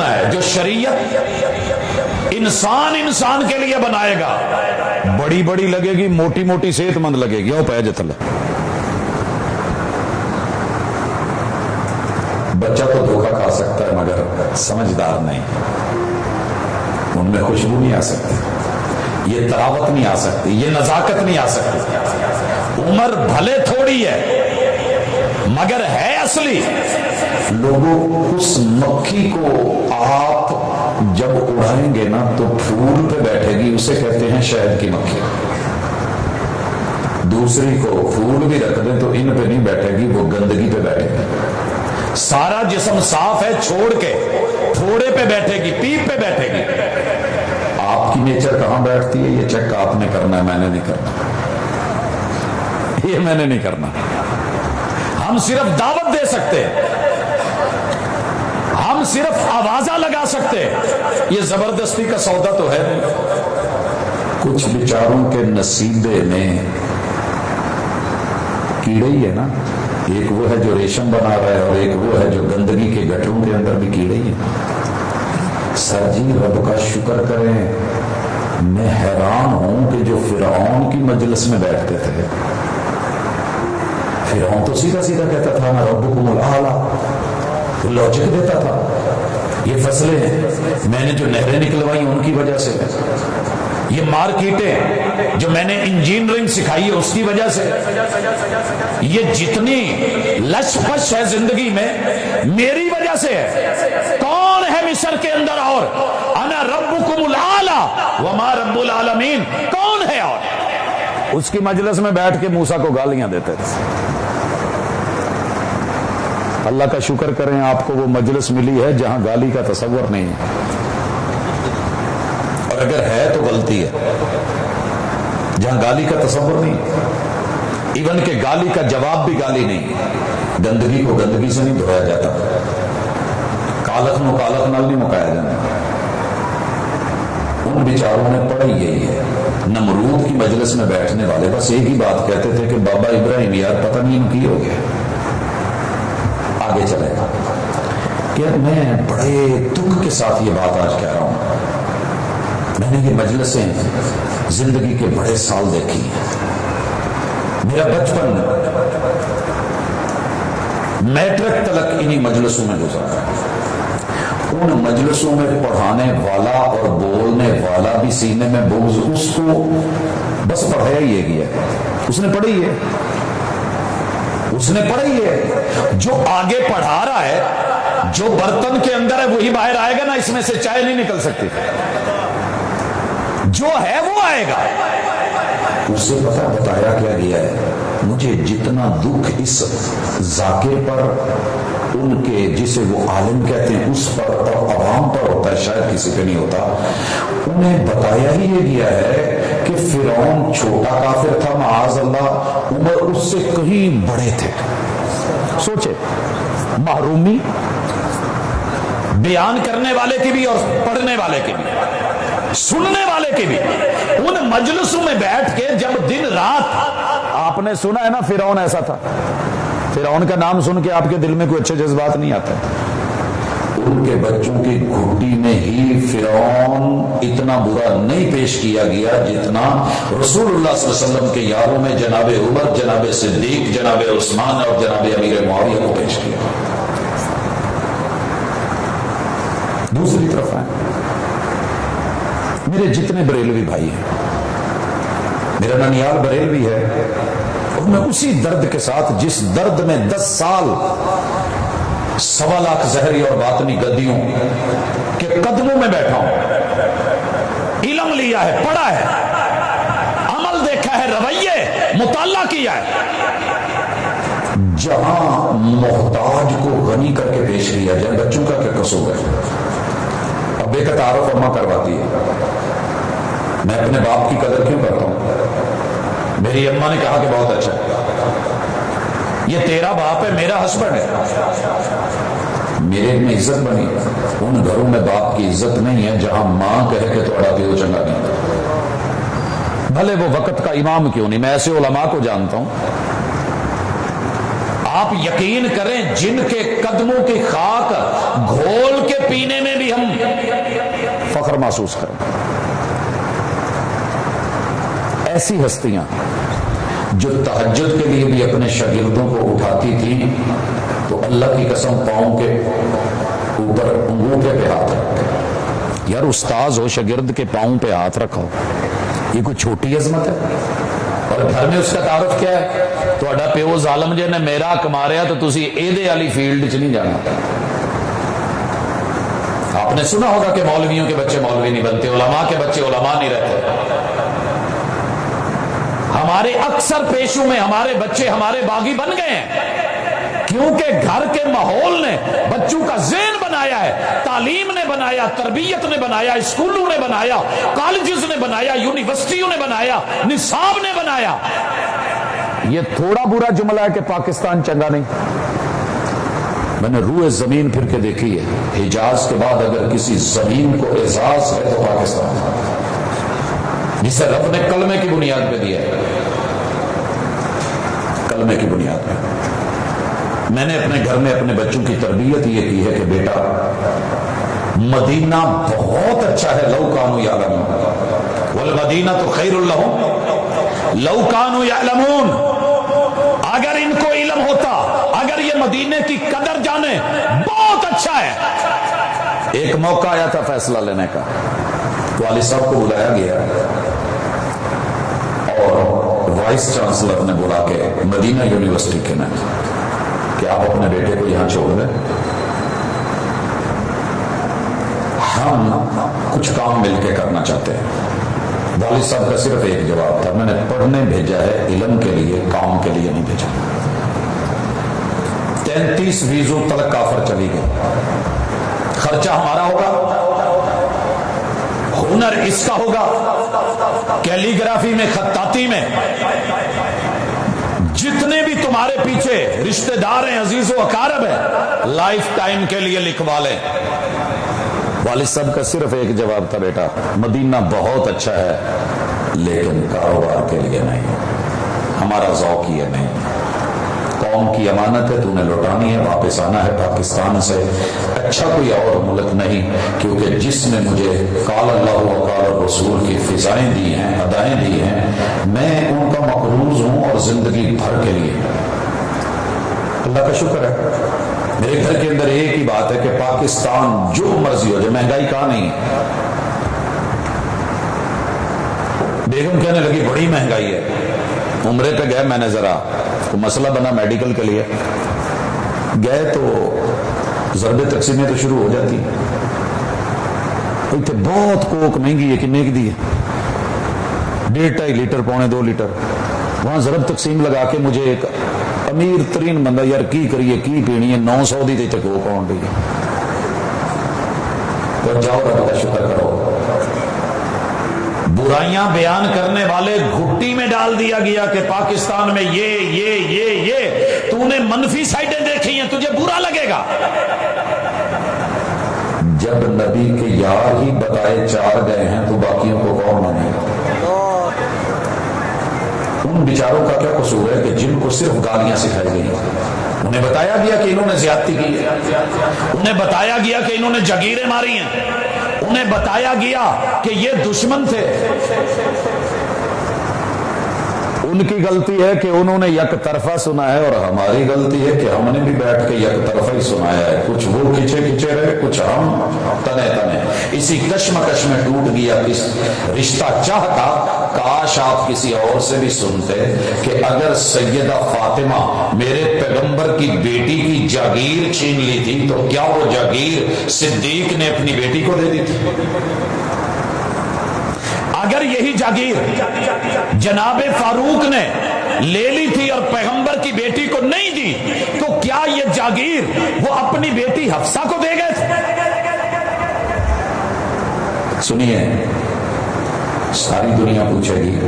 اتنا ہے جو شریعت انسان کے لیے بنائے گا بڑی بڑی لگے گی، موٹی موٹی صحت مند لگے گی، او پہ جتل بچہ تو دھوکہ کھا سکتا ہے مگر سمجھدار نہیں، ان میں خوشبو نہیں آ سکتی، یہ تراوت نہیں آ سکتی، یہ نزاکت نہیں آ سکتی، عمر بھلے تھوڑی ہے مگر ہے اصلی۔ لوگوں اس مکھی کو آپ جب اڑائیں گے نا تو پھول پہ بیٹھے گی، اسے کہتے ہیں شہد کی مکھی۔ دوسری کو پھول بھی رکھ دیں تو ان پہ نہیں بیٹھے گی، وہ گندگی پہ بیٹھے گی۔ سارا جسم صاف ہے چھوڑ کے پھوڑے پہ بیٹھے گی، پیپ پہ بیٹھے گی۔ آپ کی نیچر کہاں بیٹھتی ہے یہ چیک آپ نے کرنا ہے، میں نے نہیں کرنا، یہ میں نے نہیں کرنا۔ ہم صرف دعوت دے سکتے ہیں، ہم صرف آوازہ لگا سکتے ہیں، یہ زبردستی کا سودا تو ہے نہیں۔ کچھ بیچاروں کے نصیبے میں کیڑے ہی ہے نا، ایک وہ ہے جو ریشم بنا رہا ہے اور ایک وہ ہے جو گندگی کے گٹروں کے اندر بھی کیڑے ہی ہیں۔ سر جی رب کا شکر کریں، میں حیران ہوں کہ جو فرعون کی مجلس میں بیٹھتے تھے، فرعون تو سیدھا سیدھا کہتا تھا نا ربکم الاعلی، لاجک دیتا تھا، یہ فصلیں میں نے جو نہریں نکلوائی ان کی وجہ سے، یہ مارکیٹیں جو میں نے انجینئرنگ سکھائی ہے اس کی وجہ سے، یہ جتنی لش پش ہے زندگی میں میری وجہ سے ہے۔ کون ہے مصر کے اندر اور انا ربکم الاعلی وما رب العالمین، کون ہے؟ اور اس کی مجلس میں بیٹھ کے موسیٰ کو گالیاں دیتے تھے۔ اللہ کا شکر کریں آپ کو وہ مجلس ملی ہے جہاں گالی کا تصور نہیں ہے، اور اگر ہے تو غلطی ہے، جہاں گالی کا تصور نہیں، ایون کہ گالی کا جواب بھی گالی نہیں، گندگی کو گندگی سے نہیں دھویا جاتا، کالخ نو کالخ نال نہیں مکایا جاتا۔ ان بیچاروں نے پڑھی یہی ہے، نمرود کی مجلس میں بیٹھنے والے بس ایک ہی بات کہتے تھے کہ بابا ابراہیم یار پتہ نہیں ان کی ہو گیا۔ آگے چلے گا کہ میں بڑے دکھ کے ساتھ یہ بات آج کہہ رہا ہوں، میں نے یہ مجلسیں زندگی کے بڑے سال دیکھی ہیں، میرا بچپن میٹرک تلک انہی مجلسوں میں گزرا، ان مجلسوں میں پڑھانے والا اور بولنے والا بھی سینے میں بغض، اس کو بس پڑھایا ہی یہ گیا، اس نے پڑھی ہے، اس نے پڑھی ہے، جو آگے پڑھا رہا ہے، جو برتن کے اندر ہے وہی باہر آئے گا نا، اس میں سے چائے نہیں نکل سکتی، جو ہے وہ آئے گا۔ اسے بتایا کیا گیا ہے، مجھے جتنا دکھ اس ذاکر پر، ان کے جسے وہ عالم کہتے ہیں اس پر اور عوام پر ہوتا ہے، شاید کسی پہ نہیں ہوتا، انہیں بتایا ہی یہ گیا ہے کہ فرعون چھوٹا کافر تھا معاذ اللہ، عمر اس سے کہیں بڑے تھے۔ سوچے محرومی بیان کرنے والے کی بھی اور پڑھنے والے کی بھی، سننے والے کی بھی، ان مجلسوں میں بیٹھ کے جب دن رات، آپ نے سنا ہے نا فرعون ایسا تھا، فرعون کا نام سن کے آپ کے دل میں کوئی اچھے جذبات نہیں آتے، ان کے بچوں کی گھٹی میں ہی فرعون اتنا برا نہیں پیش کیا گیا جتنا رسول اللہ صلی اللہ علیہ وسلم کے یاروں میں جناب عمر، جناب صدیق، جناب عثمان اور جناب امیر معاویہ کو پیش کیا۔ دوسری طرف ہے میرے جتنے بریلوی بھائی ہیں، میرا ننیال بریلوی ہے، اور میں اسی درد کے ساتھ جس درد میں 10 سال 1.25 لاکھ ظاہری اور باطنی گدیوں کے قدموں میں بیٹھا ہوں، علم لیا ہے، پڑھا ہے، عمل دیکھا ہے، رویے مطالعہ کیا ہے، جہاں محتاج کو غنی کر کے پیش کیا جائے، بچوں کا کیا قصور ہے؟ ابے کا تعارف اماں کرواتی ہے، میں اپنے باپ کی قدر کیوں کرتا ہوں؟ میری اماں نے کہا کہ بہت اچھا، یہ تیرا باپ ہے، میرا ہسبینڈ ہے، میرے میں عزت بنی۔ ان گھروں میں باپ کی عزت نہیں ہے جہاں ماں کہے کہ تھوڑا پیو چنگا نہیں، بھلے وہ وقت کا امام کیوں نہیں۔ میں ایسے علماء کو جانتا ہوں، آپ یقین کریں جن کے قدموں کی خاک گھول کے پینے میں بھی ہم محسوس کریں. ایسی ہستیاں جو تہجد کے لیے بھی اپنے شاگردوں کو اٹھاتی تھیں تو اللہ کی قسم پاؤں کے اوپر انگوٹھے پہ ہاتھ رکھتے. یار استاذ ہو، شاگرد کے پاؤں پہ ہاتھ رکھو، یہ کوئی چھوٹی عظمت ہے؟ اور گھر میں اس کا تعارف کیا ہے؟ تہاڈا پیو ظالم جے نے میرا کماریا تو تسی ایدے والی فیلڈ چ نہیں جانا. آپ نے سنا ہوگا کہ مولویوں کے بچے مولوی نہیں بنتے، علماء کے بچے علماء نہیں رہتے. ہمارے اکثر پیشوں میں ہمارے بچے ہمارے باغی بن گئے ہیں کیونکہ گھر کے ماحول نے بچوں کا ذہن بنایا ہے، تعلیم نے بنایا، تربیت نے بنایا، اسکولوں نے بنایا، کالجز نے بنایا، یونیورسٹیوں نے بنایا، نصاب نے بنایا. یہ تھوڑا برا جملہ ہے کہ پاکستان چنگا نہیں. میں نے روئے زمین پھر کے دیکھی ہے، حجاز کے بعد اگر کسی زمین کو اعزاز ہے تو پاکستان، جسے رب نے کلمے کی بنیاد پہ دیا ہے. کلمے کی بنیاد پہ میں نے اپنے گھر میں اپنے بچوں کی تربیت یہ کی ہے کہ بیٹا مدینہ بہت اچھا ہے، لو کانوا یعلمون، والمدینہ تو خیر لہم لو کانوا یعلمون. اگر ان کو علم ہوتا، اگر یہ مدینے کی قدر جانے، بہت اچھا ہے. ایک موقع آیا تھا فیصلہ لینے کا، والد صاحب کو بلایا گیا اور وائس چانسلر نے بلا کے مدینہ یونیورسٹی کے نا کہ آپ اپنے بیٹے کو یہاں چھوڑ دیں، ہم کچھ کام مل کے کرنا چاہتے ہیں. والد صاحب کا صرف ایک جواب تھا، میں نے پڑھنے بھیجا ہے، علم کے لیے، کام کے لیے نہیں بھیجا. 33 ویزوں تلک کافر چلی گئی. خرچہ ہمارا ہوگا، ہنر اس کا ہوگا، کیلی گرافی میں، خطاطی میں. جتنے بھی تمہارے پیچھے رشتہ دار ہیں، عزیز و اقارب ہیں، لائف ٹائم کے لیے لکھوا لیں. والد صاحب کا صرف ایک جواب تھا، بیٹا مدینہ بہت اچھا ہے لیکن کاروبار کے لیے نہیں، ہمارا ذوق یہ نہیں. قوم کی امانت ہے، تو نے لوٹانی ہے، واپس آنا ہے پاکستان سے. اچھا کوئی اور ملک نہیں، کیونکہ جس نے مجھے قال اللہ و قال رسول کی فضائیں دی ہیں، ادائیں دی ہیں، میں ان کا مقروض ہوں اور زندگی بھر کے لیے. اللہ کا شکر ہے میرے گھر کے اندر ایک ہی بات ہے کہ پاکستان جو مرضی ہو جائے، مہنگائی کہاں نہیں ہے. بیگم کہنے لگی بڑی مہنگائی ہے. عمرے پہ گئے، میں نے ذرا تو مسئلہ بنا میڈیکل کے لیے گئے تو ضرب تقسیمیں تو شروع ہو جاتی. بہت کوک مہنگی ہے، کتنے کی دی ہے؟ 1.5 لیٹر، 1.25 لیٹر. وہاں ضرب تقسیم لگا کے مجھے ایک امیر ترین بندہ، یار کی کریے کی پینی ہے، 900 دی تک وہ پاؤنڈ دی ہے. تو جاؤ رب کا شکر کرو. برائیاں بیان کرنے والے گھٹی میں ڈال دیا گیا کہ پاکستان میں یہ تو نے منفی سائڈیں دیکھی ہیں، تجھے برا لگے گا. جب نبی کے یار ہی بتائے 4 گئے ہیں تو باقیوں کو کون مانے؟ ان بیچاروں کا کیا قصور ہے کہ جن کو صرف گالیاں سکھائی گئی ہیں؟ انہیں بتایا گیا کہ انہوں نے زیادتی کی ہے، انہیں بتایا گیا کہ انہوں نے جگیریں ماری ہیں، انہیں بتایا گیا کہ یہ دشمن تھے. ان کی غلطی ہے کہ انہوں نے یک طرفہ سنا ہے، اور ہماری غلطی ہے کہ ہم نے بھی بیٹھ کے یک طرفہ ہی سنایا ہے. کچھ وہ کھچے رہے، کچھ ہم تنے. اسی کشمکش میں ٹوٹ گیا کس رشتہ. چاہتا کاش آپ کسی اور سے بھی سنتے کہ اگر سیدہ فاطمہ میرے پیغمبر کی بیٹی کی جاگیر چھین لی تھی تو کیا وہ جاگیر صدیق نے اپنی بیٹی کو دے دی تھی؟ اگر یہی جاگیر جناب فاروق نے لے لی تھی اور پیغمبر کی بیٹی کو نہیں دی تو کیا یہ جاگیر وہ اپنی بیٹی حفصہ کو دے گئے تھے؟ سنیے، ساری دنیا پوچھے گی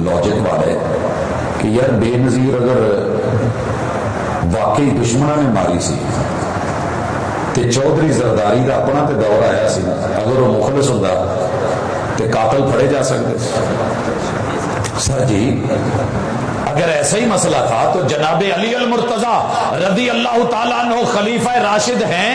لاجک والے کہ یار بے نظیر اگر واقعی دشمنوں نے ماری سی تے چودھری زرداری دا اپنا تے دور آیا سی، اگر وہ مخلص ہوتا تے قاتل پھڑے جا سکتے. سر جی اگر ایسا ہی مسئلہ تھا تو جناب علی المرتضی رضی اللہ تعالیٰ عنہ خلیفہ راشد ہیں،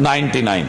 99।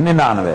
99।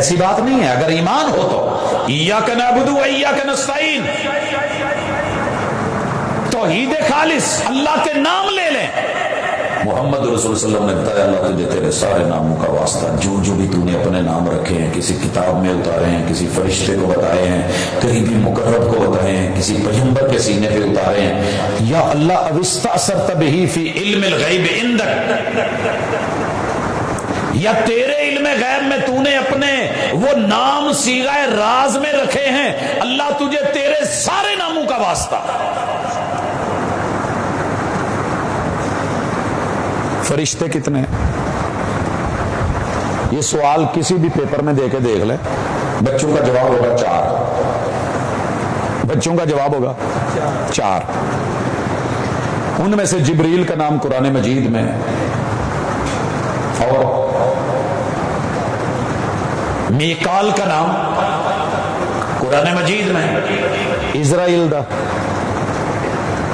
ایسی بات نہیں ہے. اگر ایمان ہو تو ایاک نعبد و ایاک نستعین، توحید خالص، اللہ کے نام لے لیں. محمد رسول صلی اللہ علیہ وسلم نے بتایا اللہ تجھے تیرے سارے ناموں کا واسطہ، جو جو بھی تو نے اپنے نام رکھے ہیں، کسی کتاب میں اتارے ہیں، کسی فرشتے کو بتائے ہیں، کہیں بھی مقرب کو بتائے ہیں، کسی پیغمبر کے سینے پہ اتارے ہیں. یا اللہ اوستأثرت بہ فی علم الغیب عندک، یا تیرے علم غیب میں تو نے اپنے وہ نام صیغہ راز میں رکھے ہیں. اللہ تجھے تیرے سارے ناموں کا واسطہ. فرشتے کتنے ہیں؟ یہ سوال کسی بھی پیپر میں دے کے دیکھ لیں، بچوں کا جواب ہوگا 4. بچوں کا جواب ہوگا 4. ان میں سے جبریل کا نام قرآن مجید میں، اور میکال کا نام قرآن مجید میں. اسرائیل دا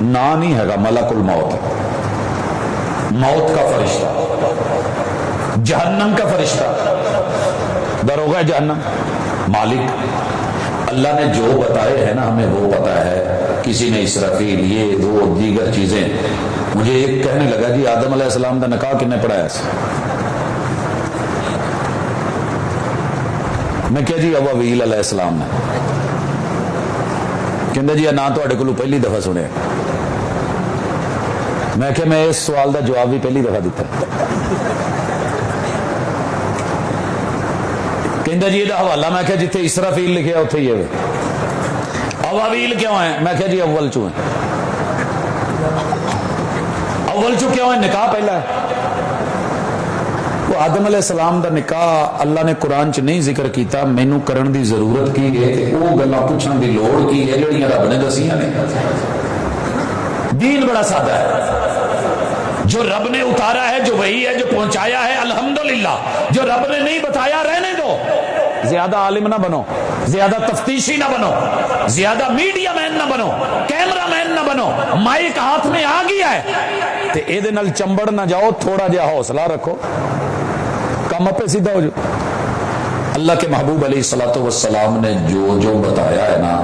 نا نہیں ہے گا ملک الموت، موت کا فرشتہ، جہنم کا فرشتہ، دروغہ جہنم. مالک اللہ نے جو بتائے ہیں نا ہمیں وہ پتا ہے. کسی نے اسرافیل، یہ دو دیگر چیزیں. مجھے ایک کہنے لگا جی آدم علیہ السلام کا نکاح کنے پڑھایا؟ میں کیا جی ابابیل علیہ السلام نے. کہندے جی نہ تو کو پہلی دفعہ سنے. میں کہ میں اس سوال کا جواب بھی پہلی دفعہ دیتا. کہندا جی یہ حوالہ، میں کہ جتھے اسرافیل لکھیا اتھے ہی ہے. ابابیل کیوں ہے؟ میں کہ جی اول چوں ہے. اول چوں کیوں ہے؟ نکاح پہلا ہے. وہ آدم علیہ السلام دا نکاح اللہ نے قرآن چ نہیں ذکر کیتا، مینوں کرن دی ضرورت کی ہے کہ وہ گلاں پوچھن دی لوڑ کی ہے جڑیاں رب نے دسیاں نے. دین بڑا سادہ ہے. جو رب نے اتارا ہے، جو وہی ہے، جو پہنچایا ہے الحمدللہ. جو رب نے نہیں بتایا رہنے دو. زیادہ عالم نہ بنو، زیادہ تفتیشی نہ بنو، زیادہ میڈیا مین نہ بنو، کیمرہ مین نہ بنو. مائک ہاتھ میں آ گیا ہے تے اے دے نال چمبڑ نہ جاؤ. تھوڑا جہا حوصلہ رکھو، کم اپے سیدھا ہو جاؤ. اللہ کے محبوب علیہ الصلوۃ والسلام نے جو جو بتایا ہے نا،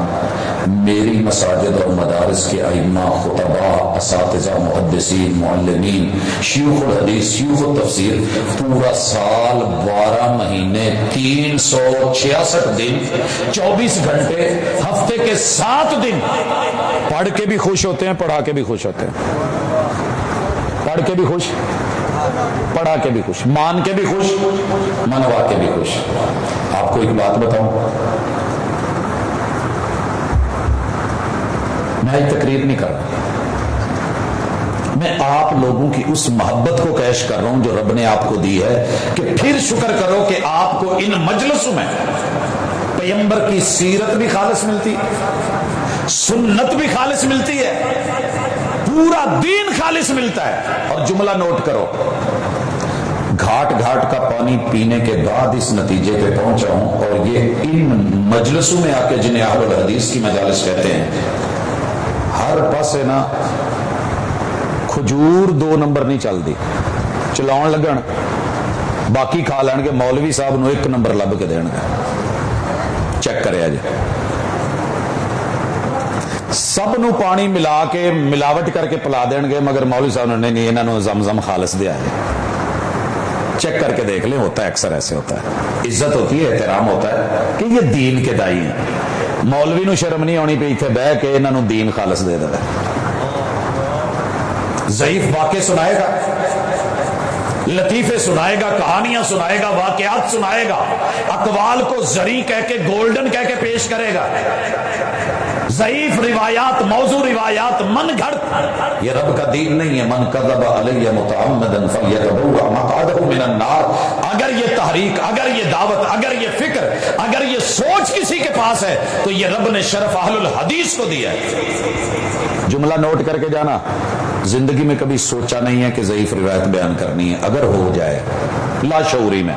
میری مساجد اور مدارس کے ائمہ، خطباء، اساتذہ، محدثین، معلمین، شیوخ الحدیث، شیوخ التفسیر پورا سال 12 مہینے 366 دن 24 گھنٹے ہفتے کے 7 دن پڑھ کے بھی خوش ہوتے ہیں، پڑھا کے بھی خوش ہوتے ہیں. پڑھ کے بھی خوش، پڑھا کے بھی خوش، مان کے بھی خوش، منوا کے بھی خوش. آپ کو ایک بات بتاؤں، میں ایک تقریر نہیں کر رہا، میں آپ لوگوں کی اس محبت کو کیش کر رہا ہوں جو رب نے آپ کو دی ہے کہ پھر شکر کرو کہ آپ کو ان مجلسوں میں پیغمبر کی سیرت بھی خالص ملتی، سنت بھی خالص ملتی ہے، پورا دین خالص ملتا ہے. اور جملہ نوٹ کرو، گھاٹ گھاٹ کا پانی پینے کے بعد اس نتیجے پہ پہنچا ہوں، اور یہ ان مجلسوں میں آ کے جنہیں اہل الحدیث کی مجالس کہتے ہیں، ہر پاسے نا کھجور 2 نمبر نہیں چلتی، چلاؤن لگن باقی کھا لین گے، مولوی صاحب نو 1 نمبر لب کے دین گے. چیک کرے جی، سب نو پانی ملا کے ملاوٹ کر کے پلا دین گے، مگر مولوی صاحب نے نہیں، انہوں نے زمزم خالص دیا ہے. چیک کر کے دیکھ لیں، ہوتا ہے اکثر ایسے ہوتا ہے. عزت ہوتی ہے، احترام ہوتا ہے کہ یہ دین کے دائی ہیں. مولوی نو شرم نہیں آنی پہ اتنے بہ کے انہوں نے دین خالص دے دے. ضعیف واقع سنائے گا، لطیفے سنائے گا، کہانیاں سنائے گا، واقعات سنائے گا، اقوال کو زری کہہ کے گولڈن کہہ کے پیش کرے گا. ضعیف روایات، موضوع روایات، من گھڑت، یہ رب کا دین نہیں ہے. من کذب علی متعمدا فلیتبوأ مقعدہ من النار. اگر یہ تحریک، اگر یہ دعوت، اگر یہ فکر، اگر یہ سوچ کسی کے پاس ہے تو یہ رب نے شرف اہل الحدیث کو دیا ہے. جملہ نوٹ کر کے جانا، زندگی میں کبھی سوچا نہیں ہے کہ ضعیف روایت بیان کرنی ہے. اگر ہو جائے لاشعوری میں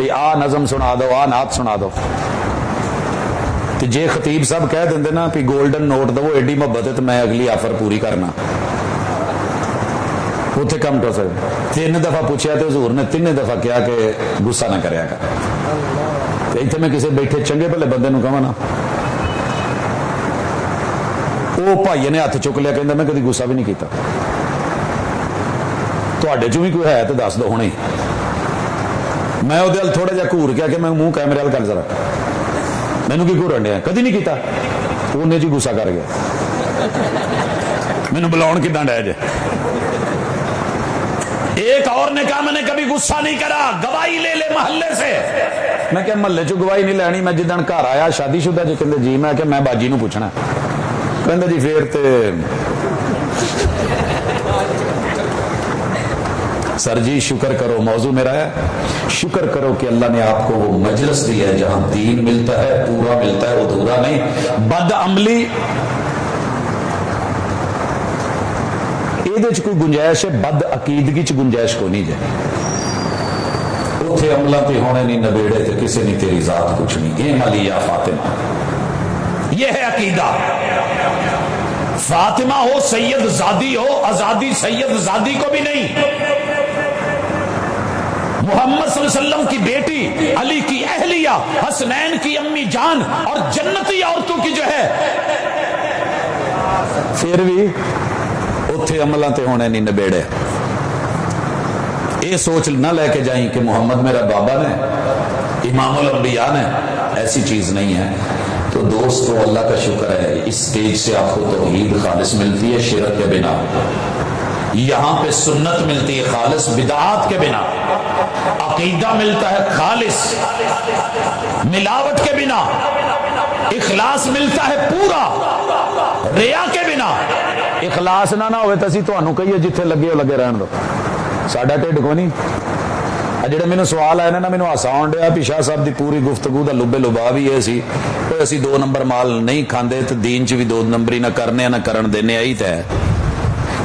کہ آ نظم سنا دو، آ نعت سنا دو. تو جے خطیب صاحب کہہ دیں نا کہ گولڈن نوٹ دو ایڈی محبت ہے تو میں اگلی آفر پوری کرنا. اتنے کم ٹو سکتے. 3 دفعہ پوچھا تو حضور نے 3 دفعہ کیا کہ غصہ نہ کریا کر. اتنے میں کسی بیٹھے چنگے بھلے بندے نو کہاں نا، وہ بھائی نے ہاتھ چک لیا، کہندا میں کدی غصہ بھی نہیں کیتا. تواڈے چوں بھی کوئی ہے تو دس دو ہنے. میں وہ تھوڑا جہا گھور کے کہ میں منہ کیمرے وال کر ذرا، مینوں کی گھورن ڈیا، کدی نہیں کیتا. انہیں جی غصہ کر گیا، مینوں بلاؤن کداں ڈے جے. ایک اور نے کہا میں نے کبھی غصہ نہیں کرا، گواہی لے لے محلے سے. میں کہ محلے چ گواہی نہیں لینی، میں جدن گھر آیا شادی شدہ جی. کہندے جی، میں کہ میں باجی نو پوچھنا. کہندے جی پھر تے سر جی شکر کرو، موضوع میرا ہے شکر کرو کہ اللہ نے آپ کو وہ مجلس دیا ہے جہاں دین ملتا ہے، پورا ملتا ہے، ادھورا نہیں. بد عملی یہ کوئی گنجائش ہے، بد عقیدگی چ گنجائش کو نہیں جائے. اتنے عملہ تے ہونے نہیں نبیڑے تے کسی نے تیری ذات پوچھنی. اے علی یا فاطمہ، یہ ہے عقیدہ. فاطمہ ہو سید زادی ہو، آزادی سید زادی کو بھی نہیں. محمد صلی اللہ علیہ وسلم کی بیٹی، علی کی اہلیہ، حسنین کی امی جان اور جنتی عورتوں کی جو ہے، پھر بھی اتھے عملہ تے ہونے نہیں نبیڑے. یہ سوچ نہ لے کے جائیں کہ محمد میرا بابا نے، امام الانبیاء نے، ایسی چیز نہیں ہے. تو دوستو اللہ کا شکر ہے اس سٹیج سے آپ کو توحید خالص ملتی ہے شرک کے بنا. یہاں پہ سنت ملتی ہے خالص بدعات کے بنا. عقیدہ ملتا ہے خالص ملاوٹ کے بنا. اخلاص ملتا ہے پورا ریا کے بنا. اخلاص نہ ہوئے تو اسی تانوں کہیے جتھے لگے ہو لگے رہن دو، ساڈا ٹھڈ کو نہیں. جڑے مینوں سوال آئے نا مینوں ہاسا آن ڈیا بھی شاہ صاحب دی پوری گفتگو دا لبے لبا بھی یہ سی کہ اسی 2 نمبر مال نہیں کھاندے تو دین چ بھی 2 نمبری نہ کرنے نہ کرن دینے. آئی تے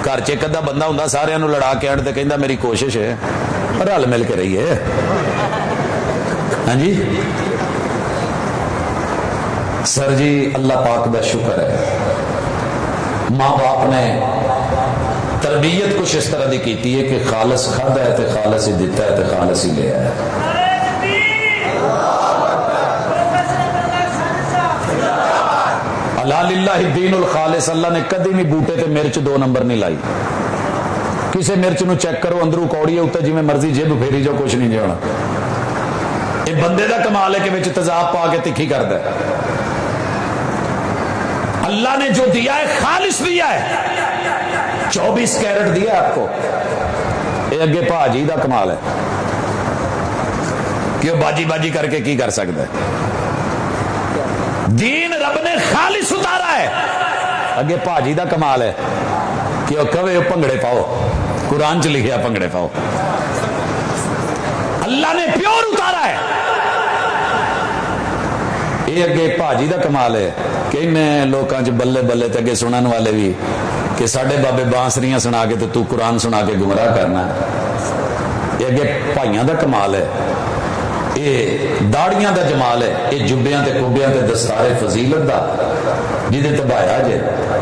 گھر چ ایک ادھا بندہ ہوندا سارے نو لڑا کے آن تے کہندا میری کوشش ہے رل مل کے رہیے. ہاں جی سر جی اللہ پاک دا شکر ہے ماں باپ نے تربیت کچھ اس طرح دی کیتی ہے کہ خالص کھادا ہے تے خالص ہی دیتا ہے تے خالص ہی لے آیا. اللہ للہ الدین الخالص. اللہ نے کدی بھی بوٹے تے مرچ 2 نمبر نہیں لائی. کسے مرچ نو چیک کرو اندروں کوڑی ہے اتنے جی میں مرضی جیب پھیری جو کچھ نہیں جانا. یہ بندے دا کمال ہے کہ وچ تیزاب پا کے تکھی کردا ہے. اللہ نے جو دیا ہے خالص دیا ہے. 24 کیرٹ دیا آپ کو. یہ اگے پاجی دا کمال ہے کہ وہ باجی باجی کر کے کی کر سکتا ہے. دین رب نے خالص اتارا ہے. اگے پاجی دا کمال ہے کہ وہ کہے پنگڑے پاؤ، قرآن چ لکھیا پنگڑے پاؤ. اللہ نے پیور اتارا ہے. یہ اگے پاجی دا کمال ہے کہ انہیں لوکاں چ بلے بلے تے اگے سنن والے بھی کہ ساڈے بابے بانسریاں سنا کے تو قرآن سنا کے گمراہ کرنا. یہ اگے بھائیاں دا کمال ہے. یہ داڑیاں دا جمال ہے. یہ جبیاں تے کبیاں تے دستار فضیلت دا جہدے تبایا جے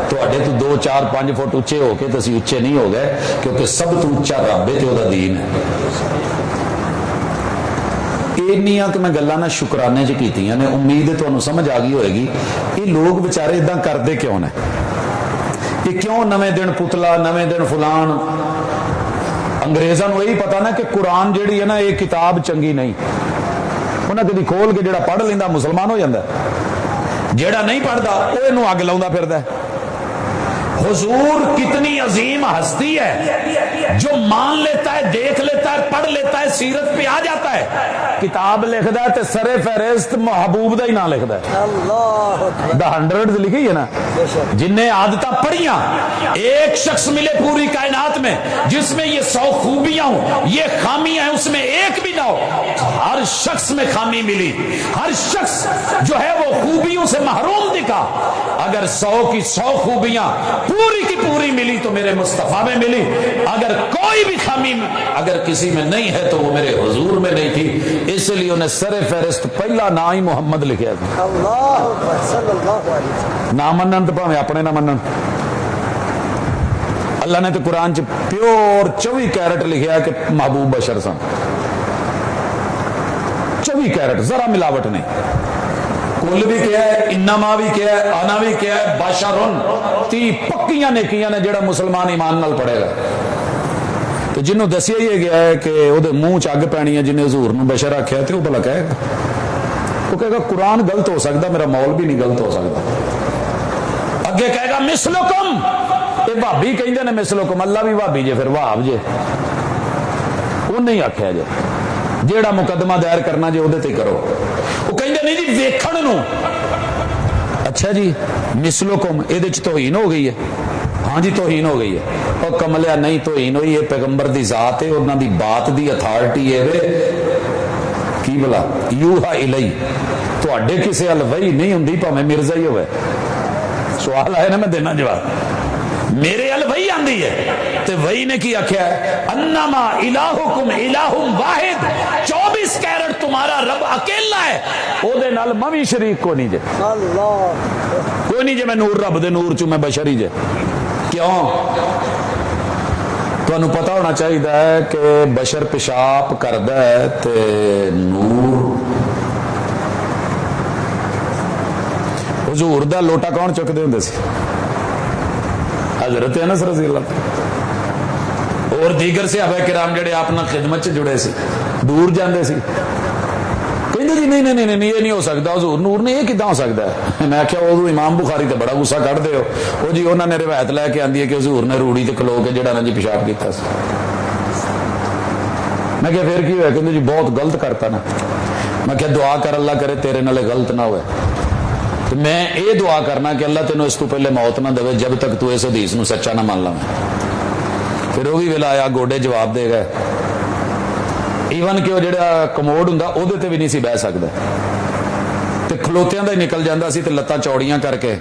تواڈے تو 2 4 5 فٹ اچے ہو کے تسی اچے نہیں ہو گئے کیونکہ سب تو اچا رب ہے تے او دا دین ہے. اینیاں تو میں گلاں نہ شکرانے چ کیتیاں نے. امید ہے تانوں سمجھ آ گئی ہوئے گی یہ لوگ بیچارے اداں کردے کیوں نے. یہ کیوں نویں دن پتلا نویں دن فلان. انگریزاں نوں یہی پتا نا کہ قرآن جیڑی ہے نا یہ کتاب چنگی نہیں. انہیں کدی کھول کے جڑا پڑھ لینا مسلمان ہو جاتا ہے. جیڑا نہیں پڑھتا وہ انہوں اگ لاؤں پھردا ہے. حضور کتنی عظیم ہستی ہے جو مان لیتا ہے، دیکھ لیتا ہے، پڑھ لیتا ہے، سیرت پہ آ جاتا ہے. کتاب لکھدا ہے تے سر فہرست محبوب دا ہی نام لکھدا ہے. اللہ دا 100 لکھی ہے نا. جن نے عادتاں پڑھیاں ایک شخص ملے پوری کائنات میں جس میں یہ 100 خوبیاں ہوں، یہ خامیاں ہیں اس میں ایک بھی نہ ہو. ہر شخص میں خامی ملی. ہر شخص جو ہے وہ خوبیوں سے محروم دکھا. اگر 100 کی 100 خوبیاں پوری کی پوری ملی تو میرے مصطفیٰ میں ملی. اگر کوئی کوئی بھی خامی اگر کسی میں نہیں ہے تو وہ میرے حضور میں نہیں تھی، اس لیے انہیں سر فہرست پہلا نا ہی محمد لکھیا تھا۔ اللہ اکبر صلی اللہ علیہ وسلم۔ نہ منن تو بھاویں اپنے نہ منن، اللہ نے تو قرآن چ پیور 24 کیرٹ لکھیا کہ محبوب بشر سن، 24 کیرٹ، ذرا ملاوٹ نہیں۔ کل بھی کیا ہے، انما بھی کیا ہے، انا بھی کیا ہے، بشرن، 30 پکیاں نیکیاں نے جڑا مسلمان ایمان نال پڑھے گا۔ تو جنہوں دسیا یہ گیا ہے کہ وہ منہ چ اگ پینی ہے، جنہیں حضور نو بشر آخیا تو وہ بھلا کہے گا، وہ کہے گا قرآن غلط ہو سکتا، میرا مول بھی نہیں غلط ہو سکتا۔ اگے کہے گا مثلکم، یہ بھابی کہندے نے مثلکم، اللہ بھی بھابی جے، پھر وہاب جے، وہ نہیں آخیا جے، جیڑا مقدمہ دائر کرنا جے وہ کرو۔ وہ کہندے نہیں جی ویکھن نو، اچھا جی مثلکم یہ توہین ہو گئی ہے، ہاں جی توہین ہو گئی ہے، اور کملیا نہیں توہین ہوئی، یہ پیغمبر دی ذات ہے، انہاں دی بات دی اتھارٹی ہے وے کی بلا یوہا الی، تواڈے کسے ال وحی نہیں ہوندی بھاویں مرزا ہی ہوئے۔ سوال آئے نا میں دینا جواب، میرے ال وحی آندی ہے تے وحی نے کی آکھیا ہے انما الہکم الہ واحد، 24 کیرٹ تمہارا رب اکیلا ہے، او دے نال میں شریک کو نہیں جے، اللہ کوئی نہیں جے میں نور رب دے نور چوں میں بشری جے۔ کیوں؟ تانوں پتہ ہونا چاہیے کہ بشر پیشاب کردا ہے تے نور، حضور دا لوٹا کون چکدے ہوندے سی؟ حضرت انس رضی اللہ عنہ اور دیگر صحابہ کرام جڑے آپ نال خدمت چ جڑے سی، دور جاندے سی، کہندے جی نہیں نہیں نہیں نہیں یہ نہیں ہو سکتا، حضور نور نے یہ کداں ہو سکتا ہے؟ میں آخیا ادو امام بخاری تے بڑا غصہ کڈ ہو، وہ جی انہوں نے روایت لے کے آندی ہے کہ حضور نے روڑی تے کھلو کے جڑا نا جی پیشاب کیتا سی۔ میں کہا پھر کی ہوا؟ کہندے جی بہت غلط کرتا نا۔ میں کہا دعا کر اللہ کرے تیرے نال غلط نہ ہوئے، تو میں یہ دعا کرنا کہ اللہ تینوں اس تو پہلے موت نہ دے جب تک تو اس حدیث نو سچا نہ مان لا۔ پھر وہ بھی ویلا آیا گوڈے جواب دے گئے، ایون کہ وہ جڑا کموڈ ہوں وہ بھی نہیں سی بہ سکتا، تے کھلوتیاں دا ہی نکل جاندہ سی تے لتاں چوڑیاں کر کے،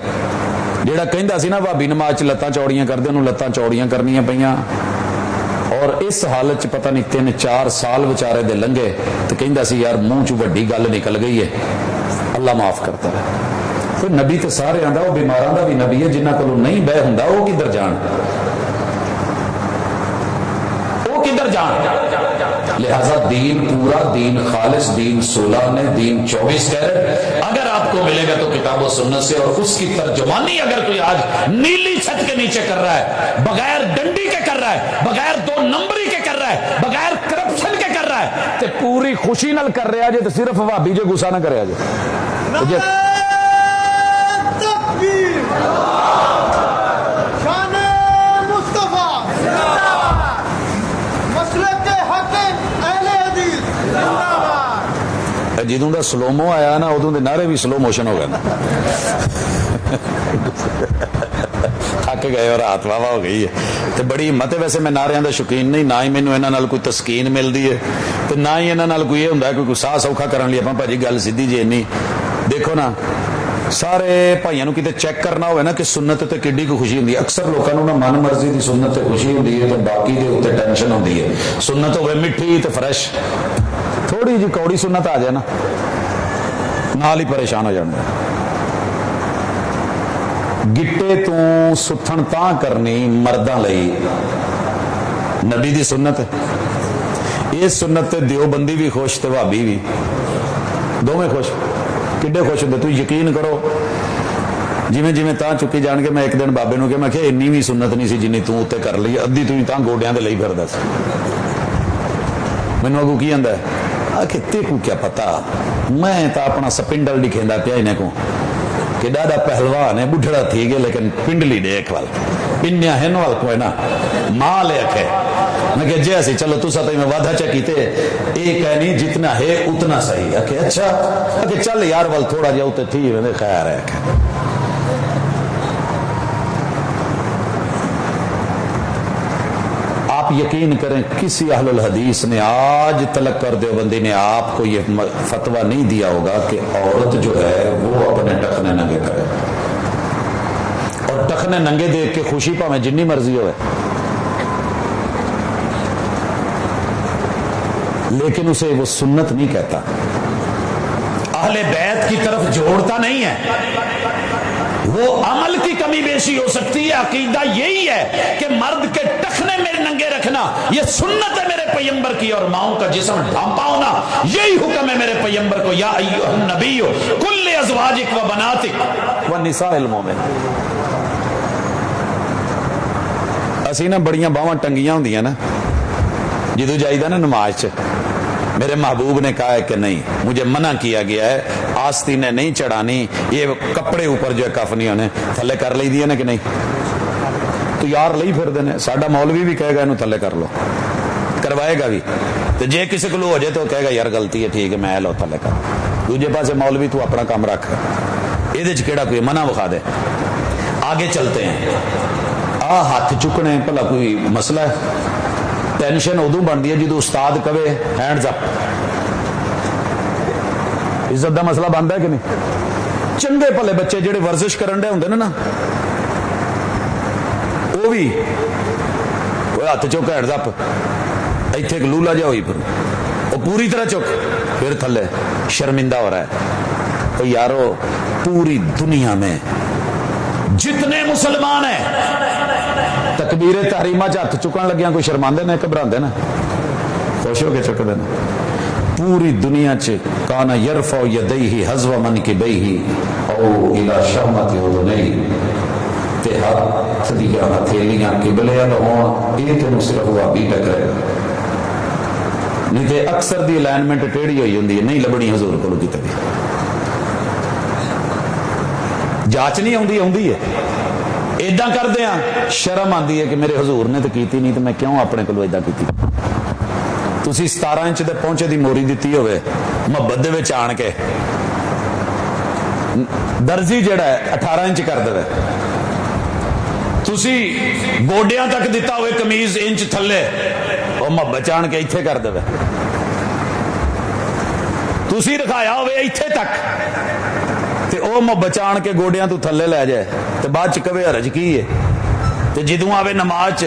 جڑا کہندا سی نا بھابی نماز چ لتاں چوڑیاں کردے انہوں لتاں چوڑیاں کرنیاں پیاں، اور اس حالت چ پتہ نہیں 3-4 سال بچارے دے لنگے، تے کہندا سی یار منہ چ وڈی گل نکل گئی ہے، اللہ معاف کرتا ہے۔ پھر نبی تے سارے آندا وہ بیماراں دا بھی نبی ہے، جنہاں کولوں نہیں بہ ہوندا وہ کدھر جان، وہ کدھر جان؟ لہذا دین پورا، دین خالص، دین 16 نے، دین 24 کیرٹ اگر آپ کو ملے گا تو کتاب و سنت سے، اور اس کی ترجمانی اگر کوئی آج نیلی چھت کے نیچے کر رہا ہے، بغیر ڈنڈی کے کر رہا ہے، بغیر 2 نمبری کے کر رہا ہے، بغیر کرپشن کے کر رہا ہے، تے پوری خوشی نال کر رہا جے، تو صرف بھابی جو غصہ نہ کرے جے۔ جدوں دا سلومو آیا نا ادوں دے نعرے بھی سلو موشن ہو گئے نا، تھک گئے اور رات واہ ہو گئی ہے، تے بڑی ہمت ہے۔ ویسے میں نعریاں دا شوقین نہیں، نہ ہی مینوں انہاں نال کوئی تسکین ملدی ہے، تے نہ ہی انہاں نال کوئی یہ ہوندا ہے کوئی ساہ سوکھا کرن لئی اپاں بھاجی گل سیدھی جی نہیں۔ دیکھو نا سارے بھائیاں نو کتے چیک کرنا ہوئے نا کہ سنت تے کڈی کو خوشی ہوندی ہے، اکثر لوکاں نو نا من مرضی دی سنت تے خوشی ہوندی ہے تے باقی دے اوتے ٹینشن ہوندی ہے۔ سنت ہوے میٹھی تے فریش، تھوڑی جی کوڑی سنت آ جائے نا نال ہی پریشان ہو جانا۔ گٹے تو ستھن تاں کرنی مرداں لئی نبی دی سنت، یہ سنت تے دیوبندی بھی خوش تے وہابی بھی، دونوں خوش، کڈے خوش ہوندے۔ تو یقین کرو جویں جویں تاں چکی جان کے، میں ایک دن بابے نو کہ میں کہ انی بھی سنت نہیں سی جنی تو تے کر لی، ادھی تو تاں گوڈیاں دے لئی پھردا سی۔ مینوں اگوں کی آندا ہے کہ تے کو کیا پتا، میں تا اپنا سپنڈل دکھیندا پیا انہیں کو کہ ڈاڈا پہلوان ہے، بڈھڑا تھی گئے لیکن پنڈلی دیکھ وال پنیا ہن وال کوئی نا ماں لے کے۔ میں کہ جی اسی چلو تسا تو میں وعدہ چا کیتے ایک ہے نہیں جتنا ہے اتنا صحیح ہے کہ اچھا کہ چل یار وال تھوڑا جا اتنے تھی میں خیر ہے کہ آپ یقین کریں کسی اہل الحدیث نے آج تلک کر دیوبندی نے آپ کو یہ فتویٰ نہیں دیا ہوگا کہ عورت جو ہے وہ اپنے ٹخنے ننگے کرے، اور ٹخنے ننگے دیکھ کے خوشی پاویں جنی مرضی ہوئے، لیکن اسے وہ سنت نہیں کہتا، اہل بیت کی طرف جوڑتا نہیں ہے۔ وہ عمل کی کمی بیشی ہو سکتی ہے، عقیدہ یہی ہے کہ مرد کے ٹخنے میں ننگے رکھنا یہ سنت ہے میرے پیغمبر کی، اور ماؤں کا جسم ڈھانپا ہونا یہی حکم ہے میرے پیغمبر کو، یا ایھا النبی قل لازواجک و بناتک ونساء المؤمنین۔ اسی نا بڑیاں باواں ٹنگیاں ہوندیاں نا جدو جائیدہ نا نماز چ، میرے محبوب نے کہا ہے کہ نہیں، مجھے منع کیا گیا ہے، آستینیں نہیں چڑھانی، یہ کپڑے اوپر جو ہے کفنی ہونے تھلے کر لی دی نا کہ نہیں، تو یار لئی پھر دینے، ساڈا مولوی بھی کہے گا انہوں تھلے کر لو، کروائے گا بھی، تو جے کسی کو ہو جائے تو کہے گا یار غلطی ہے، ٹھیک ہے میں لو تھلے کر، دوجے پاسے مولوی تو اپنا کام رکھ، یہ کیڑا کوئی منع وکھا دے۔ آگے چلتے ہیں، ہاتھ چکنے بھلا کوئی مسئلہ ہے؟ ٹینشن ادو بنتی ہے جدو استاد کہے ہینڈز اپ، عزت دا مسئلہ بنتا ہے کہ نہیں؟ چنگے بھلے بچے جڑے ورزش کرن دے ہوندے نا وہ بھی ہاتھ چک ہینڈز اپ، ایتھے ایک لولا جا ہوئی پھر وہ پوری طرح چک پھر تھلے، شرمندہ ہو رہا ہے۔ تو یارو پوری دنیا میں جتنے مسلمان ہیں تکبیر تحریمہ چ ہاتھ چکن لگیاں کوئی شرماندے نے گھبراندے نا، خوش ہو کے چکدے نا۔ پوری دنیا چ کان یرفع یدیہ حذو منکبیہ او الی شمۃ اذنیہ، تے ہاتھ دیاں ہتھیلیاں قبلے ول ہون، یہ تینوں صرف وہابی ٹکرے گا، نہیں تے اکثر دی الائنمنٹ ٹیڑھی ہوئی ہوندی ہے، نہیں لبنی حضور کولوں کتے بھی، جاچ نہیں آندی، آندی ہے ایداں کردے ہیں، شرم آندی ہے کہ میرے حضور نے تو کیتی نہیں تو میں کیوں اپنے کولوں ایداں کیتی۔ تسی 17 انچ دے پہنچے دی موری دتی ہوئے محبت دے وچ آن کے، درزی جڑا ہے 18 انچ کر دے، تسی گوڈیاں تک دتا ہوئے قمیض انچ تھلے وہ محبت آن کے ایتھے کر دے، تسی رکھایا ہوئے ایتھے تک تے او بچان کے گوڈیاں تو تھلے لے جائے تے بعد چ کبے حرج کی ہے، تے جدوں آوے نماز چ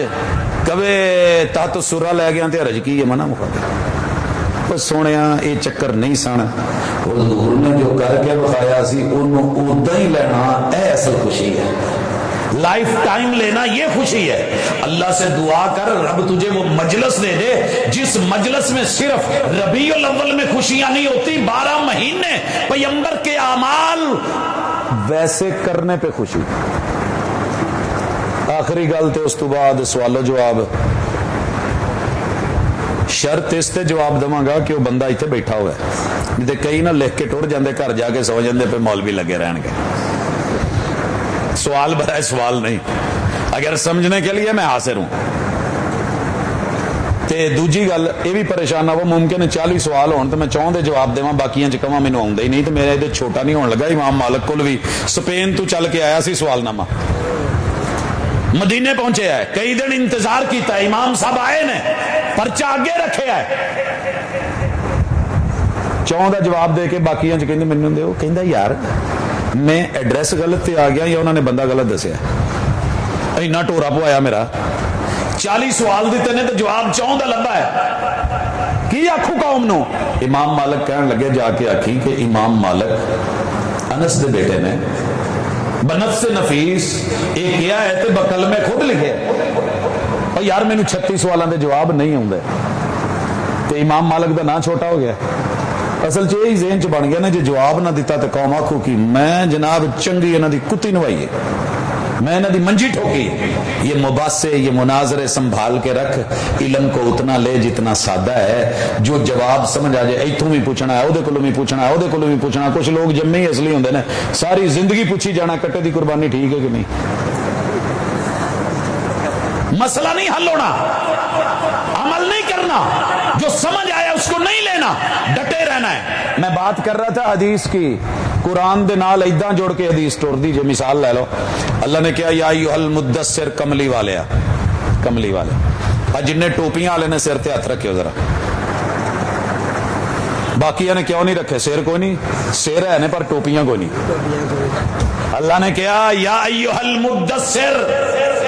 کبے تحت سرا لے گیا تے حرج کی ہے، منع مقدر۔ پر سونیا اے چکر نہیں سن، حضور نے جو کر کے بخایا سی انہوں اوداں ہی لینا، اے اصل خوشی ہے، لائف ٹائم لینا یہ خوشی ہے۔ اللہ سے دعا کر رب تجھے وہ مجلس دے دے جس مجلس میں صرف ربیع الاول میں خوشیاں نہیں ہوتی، 12 مہینے پیغمبر کے اعمال ویسے کرنے پہ خوشی۔ آخری گل تے اس تو بعد سوال و جواب، شرط اس تے جواب دواں گا کہ وہ بندہ اتنے بیٹھا ہوا ہے، نہیں کئی نہ لکھ کے ٹر جاندے گھر جا کے سو جاندے پہ مولوی لگے رہن گے، سوال برائے سوال نہیں، اگر سمجھنے کے لیے میں حاضر ہوں۔ تے دوجی گل یہ بھی پریشان وہ ممکن ہے 40 سوال ہون تو میں چاہوں دے جواب دیواں، باقیاں چ کواں مینوں آوندا ہی نہیں، تو میرا یہ چھوٹا نہیں ہون لگا۔ امام مالک کول بھی سپین تو چل کے آیا سی سوال نامہ، مدینے پہنچے ہے، کئی دن انتظار کیتا ہے، امام صاحب آئے نے پرچہ آگے رکھے ہے، چاہوں دا جواب دے کے باقیاں چ کہندے مینوں دیو، کہندا یار میں ایڈریس غلط تے آ گیا یا انہوں نے بندہ غلط دسیا، اینا ٹورا پوایا میرا، 40 سوال دیتے نے تو جواب چاہوں دا لبا ہے، کی آکھو قوم نو؟ امام مالک کہنے لگے جا کے آکھی کہ امام مالک انس دے بیٹے نے بنفس نفیس ایک کیا ہے تو بکل میں خود لکھے، اور یار میں نے 36 سوالوں دے جواب نہیں ہوں دے، تو امام مالک دا نا چھوٹا ہو گیا۔ اصل یہی ذہن چ بن گیا نا جی جواب نہ دیتا تو قوم آخو کی میں جناب چنگی انہوں دی کتی نوائی ہے، میں انہوں دی منجی ٹھوکی۔ یہ مباحثے یہ مناظرے سنبھال کے رکھ، علم کو اتنا لے جتنا سادہ ہے، جو جواب سمجھ آ جائے ایتھوں بھی پوچھنا ہے، اودے کولوں بھی پوچھنا ہے، اودے کولوں بھی پوچھنا۔ کچھ لوگ جمے ہی اصلی ہوندے نے، ساری زندگی پوچھی جانا کٹے دی قربانی ٹھیک ہے کہ نہیں؟ مسئلہ نہیں حل ہونا، عمل نہیں کرنا، جو سمجھ آیا اس کو نہیں لینا، ڈٹے رہنا ہے۔ میں بات کر رہا تھا حدیث کی، قرآن دے نال ایداں جوڑ کے حدیث توڑ دیجئے۔ مثال لے لو، اللہ نے کیا یا ایھا المدثر، کملی والے، کملی والے، جن نے ٹوپیاں والے نے سر تے ہاتھ رکھے ذرا، باقیہ نے کیوں نہیں رکھے؟ سر کوئی نہیں، سر ہے نے پر ٹوپیاں کوئی نہیں۔ اللہ نے کیا یا ایھا المدثر،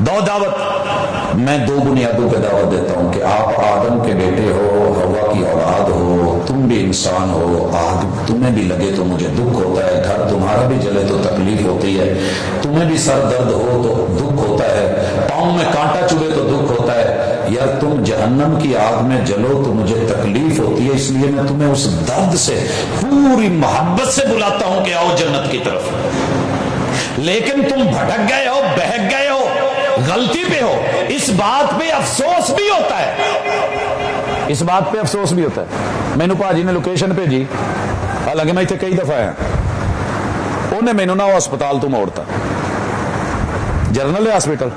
دو دعوت، میں دو بنیادوں پہ دعوت دیتا ہوں کہ آپ آدم کے بیٹے ہو، ہوا کی اولاد ہو، تم بھی انسان ہو، تمہیں بھی لگے تو مجھے دکھ ہوتا ہے، گھر تمہارا بھی جلے تو تکلیف ہوتی ہے، تمہیں بھی سر درد ہو تو دکھ ہوتا ہے، پاؤں میں کانٹا چبھے تو دکھ ہوتا ہے، یار تم جہنم کی آگ میں جلو تو مجھے تکلیف ہوتی ہے، اس لیے میں تمہیں اس درد سے پوری محبت سے بلاتا ہوں کہ آؤ جنت کی طرف، لیکن تم بھٹک گئے ہو، بہک گئے ہو، غلطی پہ ہو، اس بات پہ افسوس بھی ہوتا ہے، اس بات پہ افسوس بھی ہوتا ہے۔ مینو پاجی نے لوکیشن بھیجی، حالانکہ میں اتنے کئی دفعہ آیا، انہیں مینو نہ ہسپتال تو موڑتا، جنرل ہاسپٹل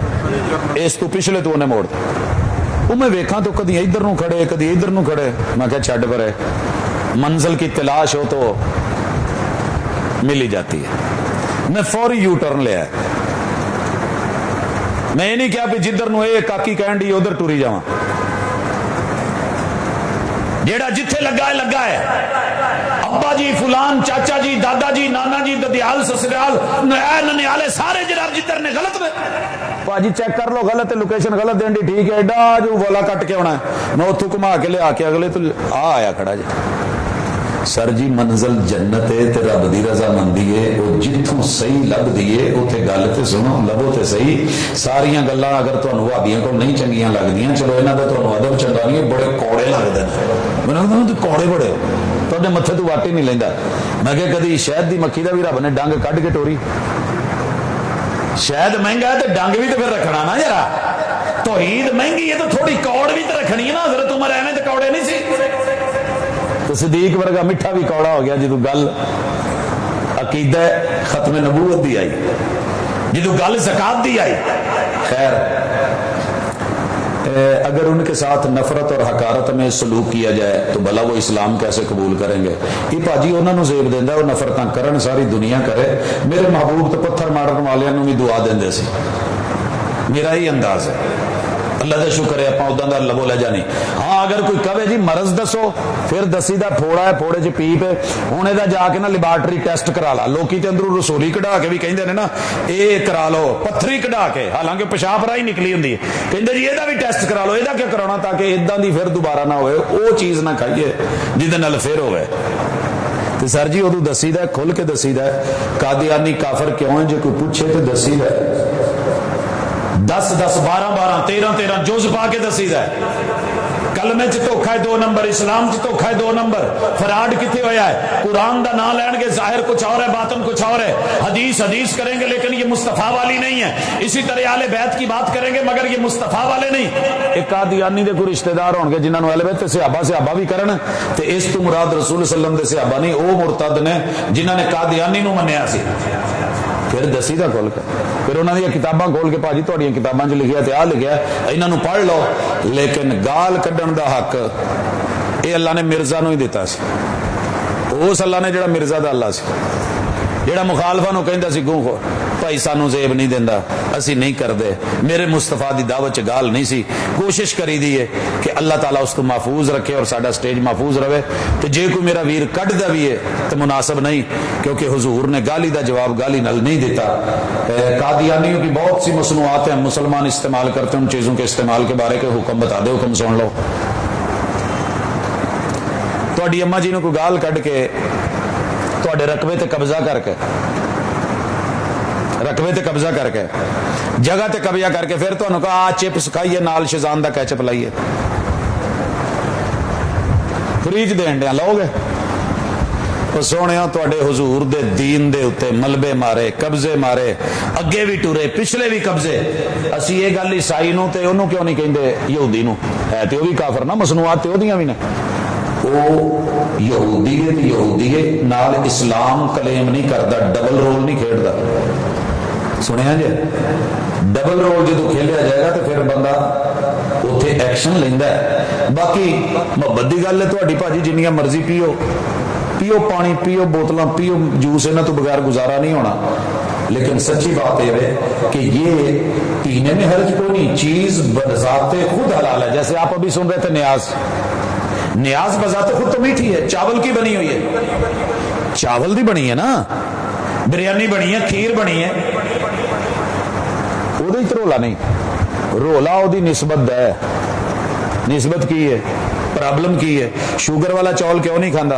اس تو پچھلے تو انہیں موڑتا، وہ میں ویکھاں تو کدی ادھر نو کھڑے کدی ادھر نو کھڑے، میں کہا چھڈ پرے، منزل کی تلاش ہو تو مل ہی جاتی ہے۔ میں فوری یو ٹرن لیا، میں یہ نہیں کیا کہ جدھر نو اے کاکی کہن ڈی ادھر ٹری جاواں، جیڑا جتھے لگا ہے لگا ہے، ابا جی فلان، چاچا جی، دادا جی، نانا جی، ددیال، سسرال، ننیالے، سارے جناب جدھر نے غلط میں پاجی چیک کر لو، غلط ہے، لوکیشن غلط دین دی، ٹھیک ہے، ایڈا جو والا کٹ کے ہونا ہے، میں اتھوں گھما کے لیا کے اگلے تو آیا کھڑا جی، سر جی منزل جنت ہے تے رب دی رضا مندی ہے، وہ جتھوں صحیح لب دیے اوتھے گل تے سنو، لبو تے صحیح، ساریاں گلاں اگر تانوں وہابیاں کو نہیں چنگیاں لگدیاں، چلو انہاں دا تانوں ادب چنگا نہیں، بڑے کوڑے لگدے نے، میں کہنا تے کوڑے بڑے تواڈے متھے تو واٹی نہیں لیندا، میں کہ کدی شہد دی مکھی دا بھی رب نے ڈنگ کڈ کے ٹوری، شہد مہنگا ہے تے ڈنگ بھی تے پھر رکھنا نا یارا، توحید مہنگی ہے تو تھوڑی کوڑ بھی تے رکھنی ہے نا، حضرت عمر ایویں تے کوڑے نہیں سی، تو صدیق ورگا میٹھا بھی کوڑا ہو گیا جدو گل عقیدہ ختم نبوت دی آئی، جدو گل زکات دی آئی۔ خیر اگر ان کے ساتھ نفرت اور حقارت میں سلوک کیا جائے تو بھلا وہ اسلام کیسے قبول کریں گے؟ یہ پاجی انہوں نے زیب دینا، وہ نفرتاں کرن، ساری دنیا کرے، میرے محبوب تو پتھر مارن والوں بھی دعا دیں سی، میرا ہی انداز ہے، اللہ کا شکر ہے اپنا ادھر دا لبو لے جانی۔ ہاں اگر کوئی کہے جی مرض دسو، پھر دسی دا پھوڑا ہے، پھوڑے چ پیپ ہے، ہوں یہ جا کے نا لیبارٹری ٹیسٹ کرا لا، لوکی تے اندروں رسولی کਢا کے بھی کہندے نے نا اے کرا لو، پتھری کਢا کے، حالانکہ پیشاب راہی نکلی ہوندی ہے، کہندے جی یہ بھی ٹیسٹ کرا لو، یہ کیا کرانا تاکہ اداں دی پھر دوبارہ نہ ہوئے، وہ چیز نہ کھائیے جہدے نال پھر ہوئے۔ تو سر جی ادو دسی دا کھل کے دسی دا قادیانی کافر کیوں ہے، جو کوئی پوچھے تو دسی دا 10 12 13 جز پا کے دسی دا، کلمے چ دھوکھا ہے 2 نمبر، اسلام چ دھوکھا ہے 2 نمبر، فراڈ کتنے ہویا ہے، قرآن دا نام لین گے ظاہر کچھ اور ہے باطن کچھ اور ہے، حدیث کریں گے لیکن یہ مصطفیٰ والی نہیں ہے، اسی طرح اہل بیت کی بات کریں گے مگر یہ مصطفیٰ والے نہیں۔ ایک قادیانی دے کوئی رشتہ دار ہون گے جنہاں نوں اہل بیت صحابہ بھی کرن تے اس تو مراد رسول صلی اللہ علیہ وسلم دے صحابہ نہیں، او مرتد نے جنہاں نے قادیانی نوں منیا سی۔ پھر دسی دا کھول کے، پھر انہوں نے کتاباں کھول کے پاجی تھوڑی کتاباں چ لکھیا تے آ لکھیا انہاں نوں پڑھ لو، لیکن گال کڈن دا حق اے اللہ نے مرزا نوں ہی دیتا سی، اس اللہ نے جڑا مرزا دا اللہ سی، جڑا مخالفاں نوں کہندا سی گوں خور بھائی سانو زیب نہیں دیندا، اسی نہیں کردے، میرے مصطفیٰ دی دعوت چ گال نہیں سی، کوشش کری دی ہے کہ اللہ تعالیٰ اس کو محفوظ رکھے اور ساڈا سٹیج محفوظ رہے، تے جے کوئی میرا ویر کڈدا بھی ہے تو مناسب نہیں، کیونکہ حضور نے گالی دا جواب گالی نال نہیں دیتا۔ قادیانیوں کی بہت سی مصنوعات ہیں مسلمان استعمال کرتے ہیں، ان چیزوں کے استعمال کے بارے کے حکم بتا دے، حکم سن لو۔ تہاڈی اما جی نوں کوئی گال کڈ کے تہاڈے رقبے تے قبضہ کر کے، رقبے تے قبضہ کر کے، جگہ تے قبضہ کر کے، پھر تانوں کہا چپس کھائیے نال شیزان دا کیچپ لائیے، فریج دین دیا لو گے؟ سونیا تواڈے حضور دے دین دے اتے ملبے مارے، قبضے مارے، اگے بھی ٹورے پچھلے بھی قبضے، اسی یہ گل عیسائی نو تے انہوں کیوں نہیں کہندے یہودی نو، ہے تے وہ بھی کافر نا، مصنوعات تے اودیاں بھی نے، وہ یہودی ہے تے یہودی ہے، نال اسلام کلیم نہیں کردا، ڈبل رول نہیں کھیڈدا، سنیا جی ڈبل رول جدو کھیلیا جائے گا تو پھر بندہ اتنے ایکشن لینا ہے۔ باقی محبت کی گل ہے، تھوڑی بھاجی جنیاں مرضی پیو، پیو پانی پیو، بوتلاں پیو، جوس انہاں تو بغیر گزارا نہیں ہونا، لیکن سچی بات یہ ہے کہ یہ پینے میں حرج کوئی نہیں، چیز بذات خود حلال ہے۔ جیسے آپ ابھی سن رہے تھے نیاز بذات خود تو میٹھی ہے، چاول کی بنی ہوئی ہے، چاول دی بنی ہے نا، بریانی بنی ہے، کھیر بنی ہے، ਉਹਦੇ ਹੀ ਰੋਲਾ ਨਹੀਂ, ਰੋਲਾ ਉਹਦੀ ਨਿਸਬਤ ਦਾ ਹੈ। ਨਿਸਬਤ ਕੀ ਹੈ, ਪ੍ਰੋਬਲਮ ਕੀ ਹੈ? ਸ਼ੂਗਰ ਵਾਲਾ ਚੌਲ ਕਿਉਂ ਨਹੀਂ ਖਾਂਦਾ?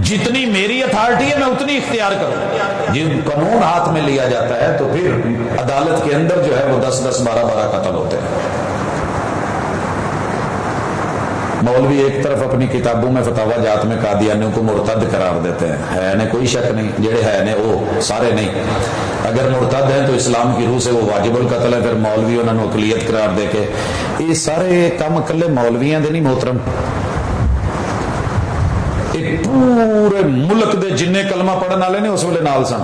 جتنی میری اتھارٹی ہے میں اتنی اختیار کروں. جب قانون ہاتھ میں لیا جاتا ہے تو پھر عدالت کے اندر جو ہے وہ 10-10 12-12 قتل ہوتے ہیں. مولوی ایک طرف اپنی کتابوں میں فتاوا جات میں قادیانیوں کو مرتد قرار دیتے ہیں. ہے نے کوئی شک نہیں, جڑے ہے نے وہ سارے نہیں. اگر مرتد ہیں تو اسلام کی روح سے وہ واجب القتل ہے. پھر مولوی انہوں نے اقلیت قرار دے کے یہ سارے کام کلے مولویاں دے نہیں محترم. ایک پورے ملک دے جن کلمہ پڑھن والے نے اس ویلے نال سن.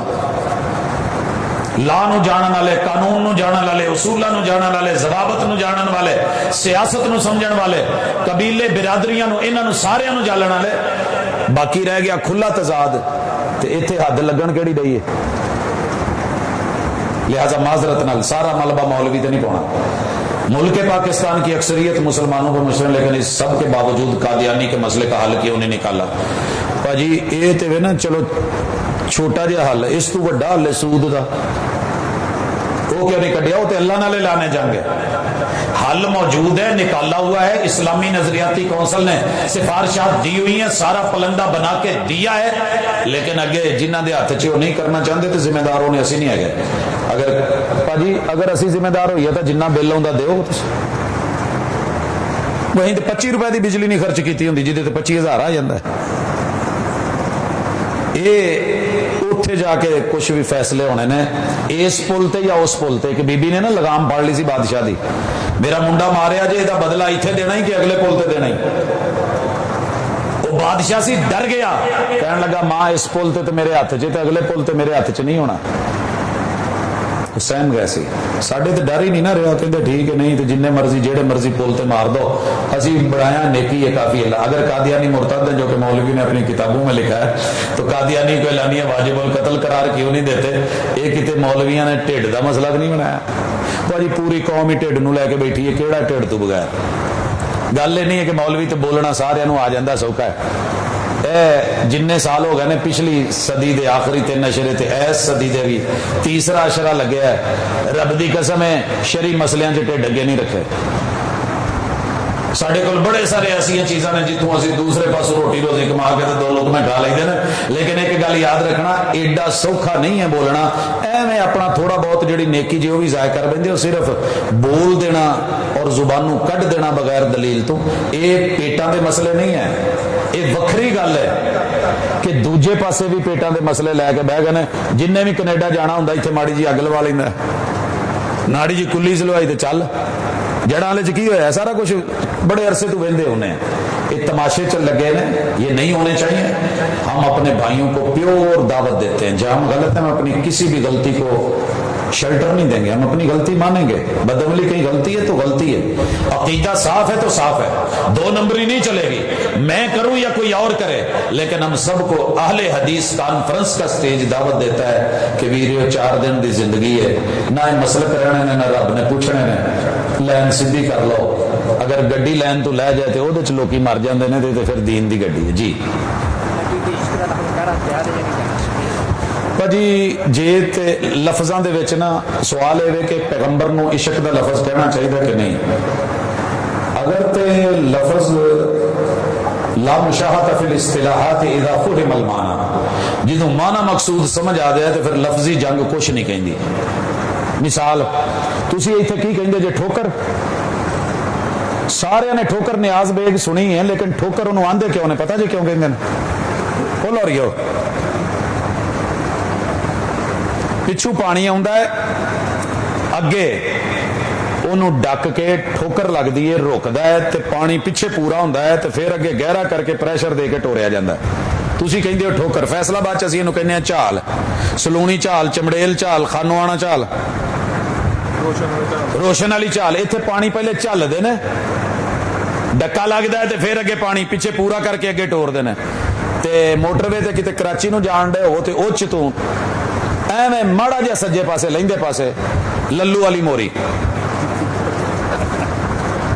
لا نو جانن والے, قانون نو جانن والے, اصولاں نو جانن والے, ضوابط نو جانن والے, سیاست نو سمجھن والے, قبیلے برادریاں نو انہاں نو سارے نو جانن والے. باقی رہ گیا کھلا تضاد تے ایتھے حد لگن کیڑی رہی ہے. لہذا معذرت نال سارا ملبہ مولوی تے نہیں پاؤنا. ملک پاکستان کی اکثریت مسلمانوں کو مسلم, لیکن اس سب کے باوجود قادیانی کے مسئلے کا حل کیوں نہیں نکالا؟ جی اے تے نا چلو چھوٹا جہا حل, اس تو بڑا حل ہے سود دا. وہ کیوں نہیں کڈیا؟ وہ تے اللہ نالے لانے جائیں گے. حل موجود ہے, نکالا ہوا ہے. اسلامی نظریاتی کونسل نے سفارشات دی ہوئی ہیں, سارا پلندہ بنا کے دیا ہے. لیکن اگے جنہ دے ہاتھ چ نہیں کرنا چاہتے تو ذمہ داروں نے اسی نہیں ہے. اگر اسی ذمہ دار ہوئی تو جنہ بل آتا دیو. وہیں 25 روپے کی بجلی نہیں خرچ کی ہوں جی 25,000 آ جاتا ہے. یہ اتنے جا کے کچھ بھی فیصلے ہونے نے اس پل تے یا اس پل تے. کہ بی بی نے نا لگام پاڑ لی سی بادشاہ دی, میرا منڈا ماریا جی یہ بدلہ اتنے دینا ہی کہ اگلے پل تے دینا ہی. وہ بادشاہ سی ڈر گیا, کہنے لگا ماں اس پل تے میرے ہاتھ چ تے اگلے پل تے میرے ہاتھ چ نہیں ہونا. سہم گئے سی. ساڈے تے ڈر ہی نہیں نہ رہا, کہتے ٹھیک ہے نہیں تو جن مرضی جہے مرضی پل تے مار دو, اسی بڑھایا نیکی ہے کافی ہے. اگر قادیانی مرتد ہے جو کہ مولوی نے اپنی کتابوں میں لکھا ہے تو قادیانی کو اعلانیہ واجب القتل قرار کیوں نہیں دیتے؟ یہ کتے مولویاں نے ٹھڈ دا مسئلہ نہیں بنایا. بھائی پوری قوم ہی ٹھڈ نو لے کے بیٹھی ہے, کیڑا ٹھڈ تو بغیر. گل یہ نہیں ہے کہ مولوی تے بولنا سارے آ جاتا سوکھا ہے. جن سال ہو گئے نے پچھلی صدی دے آخری 3 اشرے تے اس صدی دے بھی تیسرا اشرا لگیا ہے. رب دی قسم ہے شرعی مسلیاں چ ٹھڈ اگے نہیں رکھے. سارے کول بڑے سارے ایسا چیزاں نے جتوں اسی دوسرے پاس روٹی روزی کما کے 2 لوگ میں کھا لیتے ہیں. لیکن ایک گل یاد رکھنا, ایڈا سوکھا نہیں ہے بولنا. ایویں اپنا تھوڑا بہت جڑی نیکی جی وہ بھی ضائع کر بندے, صرف بول دینا اور زبانوں کڈ دینا بغیر دلیل تو. یہ پیٹاں دے مسئلے نہیں ہیں. یہ وکری گل ہے کہ دوجے پاسے بھی پیٹاں دے مسئلے لے کے بہ گئے. جن نے بھی کینیڈا جانا ہوں اتنے ماڑی جی اگ لوا لینا, ناڑی جی کلی سلوائی تو چل. جڑا والے کی ہوا سارا کچھ بڑے عرصے تو وہدے ہونے. یہ تماشے چل لگے ہیں, یہ نہیں ہونے چاہیے. ہم اپنے بھائیوں کو پیور دعوت دیتے ہیں. جہاں ہم غلط ہیں ہم اپنی کسی بھی غلطی کو شیلٹر نہیں دیں گے, ہم اپنی غلطی مانیں گے. بدعملی کہیں غلطی ہے تو غلطی ہے, عقیدہ صاف ہے تو صاف ہے. 2 نمبری نہیں چلے گی, میں کروں یا کوئی اور کرے. لیکن ہم سب کو اہل حدیث کانفرنس کا سٹیج دعوت دیتا ہے کہ ویریو 4 دن دی زندگی ہے, نہ مسلک رہنے نے نہ رب نے پوچھنے نے. لین سیدھی کر لو, اگر گڈی لین تو لے جائے تو وہ لوکی مر جاندے نے تے پھر دین دی گڈی ہے. جی جی جی لفظاں دے وچ نا سوال ہے کہ پیغمبر نو عشق دا لفظ کہنا چاہیے کہ نہیں. اگر تے لفظ لا مشاہدہ فی الاصطلاحات اذا فهم المعنی, جدوں معنی مقصود سمجھ آ جائے تو پھر لفظی جنگ کچھ نہیں کہندی. مثال تسی ایتھے کی کہندے جے ٹھوکر, سارے نے ٹھوکر نیاز بیگ سنی ہے لیکن ٹھوکر انہوں آندے کیوں نے پتا جی کیوں کہندے بولو رہی ہو. پچھو پانی آندا ہے, اگے انہوں ڈک کے ٹھوکر لگ دی ہے, روکدا ہے تے پانی پیچھے پورا ہوندا ہے تے پھر اگے گہرا کر کے پریشر دے کے ٹوریا جاندا ہے. تسی کہندے ہو ٹھوکر. فیصلہ آباد چ اسی اینو کہندے ہیں چال, سلونی چال, چمڑیل چال, خانوانا چال, روشن والی چال. ایتھے پانی پہلے چل دے نے, ڈکا لگدا ہے تے پھر اگے پانی پیچھے پورا کر کے اگے ٹور دے نے. تے موٹر وے تے کتے کراچی نو جان دے ہو تے اوچ تو ایویں ماڑا جہا سجے پاسے لیندے پاسے للو والی موری,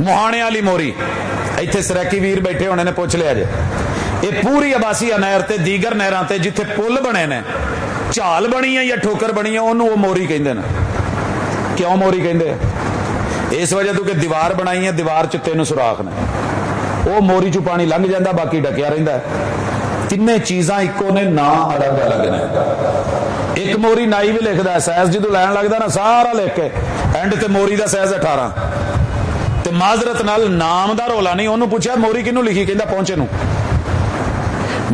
موہانے والی موری. ایتھے سریکی ویر بیٹھے ہونے نے پوچھ لیا جے. یہ پوری عباسیہ نہر تے دیگر نہراں تے جتھے پل بنے نے چال بنی ہے یا ٹھوکر بنی ہے انہوں وہ موری کہندے نے. کیوں موری کہندے؟ اس وجہ تو کہ دیوار بنائی ہے, دیوار چ 3 سوراخ نے, وہ موری چ پانی لنگ جاندا باقی ڈکیا رہندا ہے. تینے چیزاں ایکو نے نا الگ الگ نے. ایک موری نائی بھی لکھدا ہے سائز جدو لین لگدا نا سارا لکھ کے اینڈ تے موری دا سائز 18 تے معذرت نال نام دا رولا نہیں. انہوں پوچھا موری کنوں لکھی کہندا پہنچے نو.